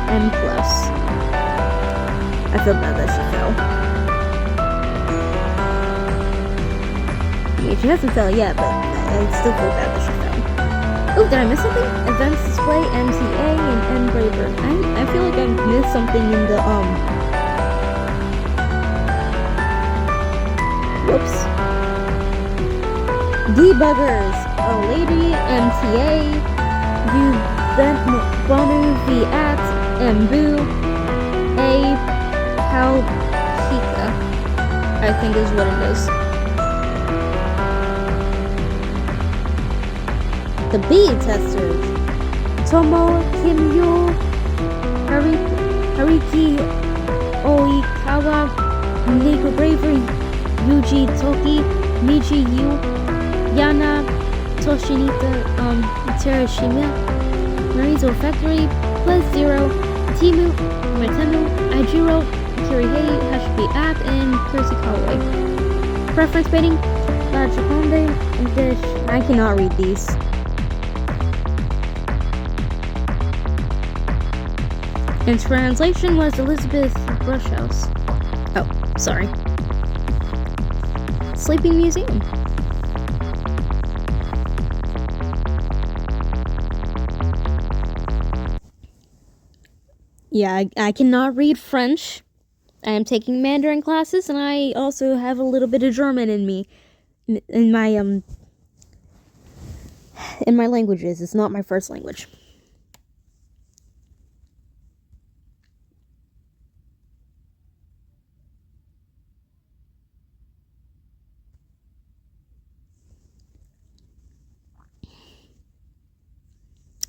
M+. I feel bad that she fell. I mean, she hasn't fell yet, but I still feel bad that she fell. Oh, did I miss something? Advanced Display, MTA, and Engraver. I feel like I missed something in the, whoops. Debuggers. Oh, lady, MTA, Bonu, V-At, Mbu, A, Palpika, I think is what it is. The beta testers. Tomo Kimyo, Hariki Oikawa, Nico Bravery, Yuji Toki, Miji Yu, Yana Toshinita Terashima, Marizo Factory, Plus Zero, Timu, Matemu, Ajiro, Kirihei, Hashibi App, and Kursikawa. Preference baiting, Lajakonde, and Dish. I cannot read these. And translation was Elizabeth Brushhouse. Oh, sorry. Sleeping Museum. Yeah, I cannot read French. I am taking Mandarin classes, and I also have a little bit of German in me. In my languages. It's not my first language.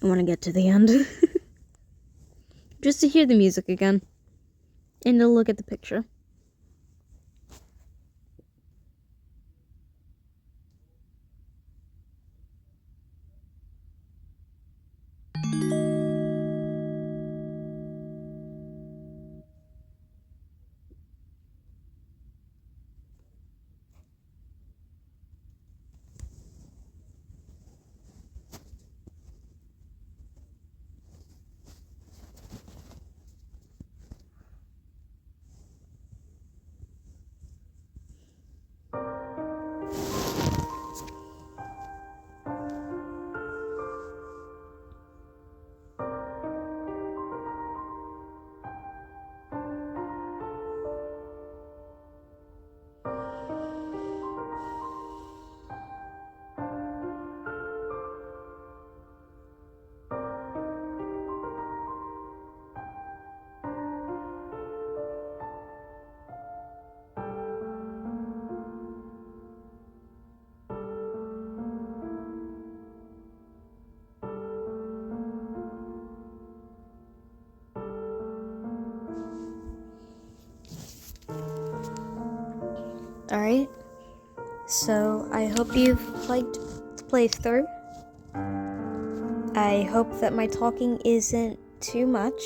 I want to get to the end. Just to hear the music again. And to look at the picture. Alright, so I hope you've liked the playthrough. I hope that my talking isn't too much.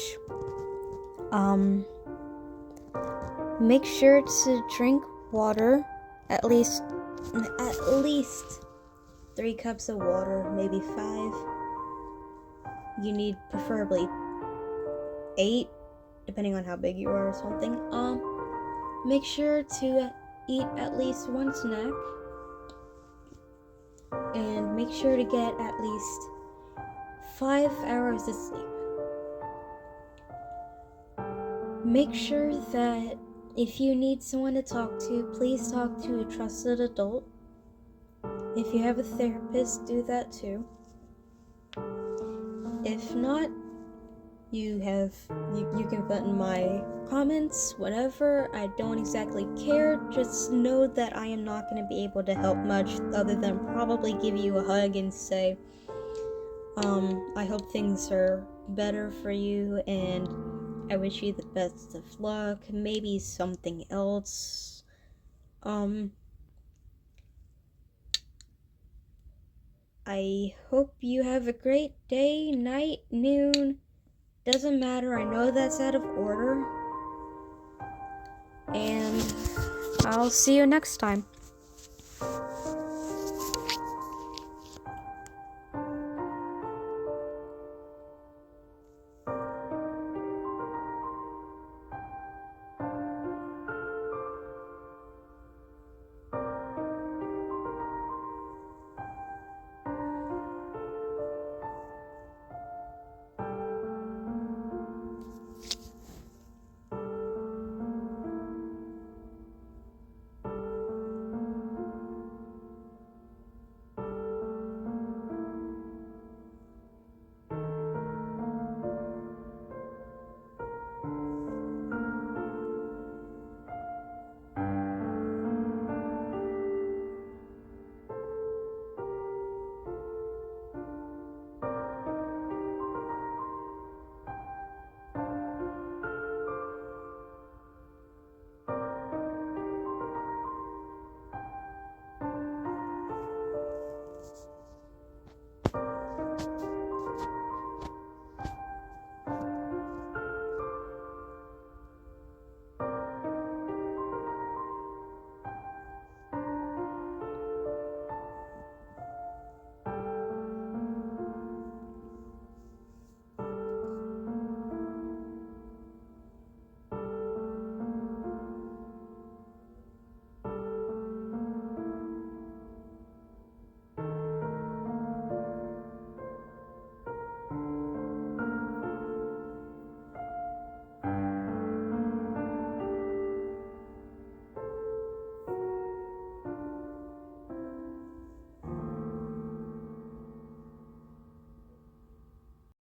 Make sure to drink water, at least 3 cups of water, maybe 5. You need preferably 8, depending on how big you are or something. Make sure to eat at least 1 snack, and make sure to get at least 5 hours of sleep. Make sure that if you need someone to talk to, please talk to a trusted adult. If you have a therapist, do that too. If not, you can put in my comments whatever. I don't exactly care. Just know that I am not going to be able to help much other than probably give you a hug and say, I hope things are better for you, and I wish you the best of luck. Maybe something else. I hope you have a great day, night, noon. Doesn't matter. I know that's out of order. And I'll see you next time.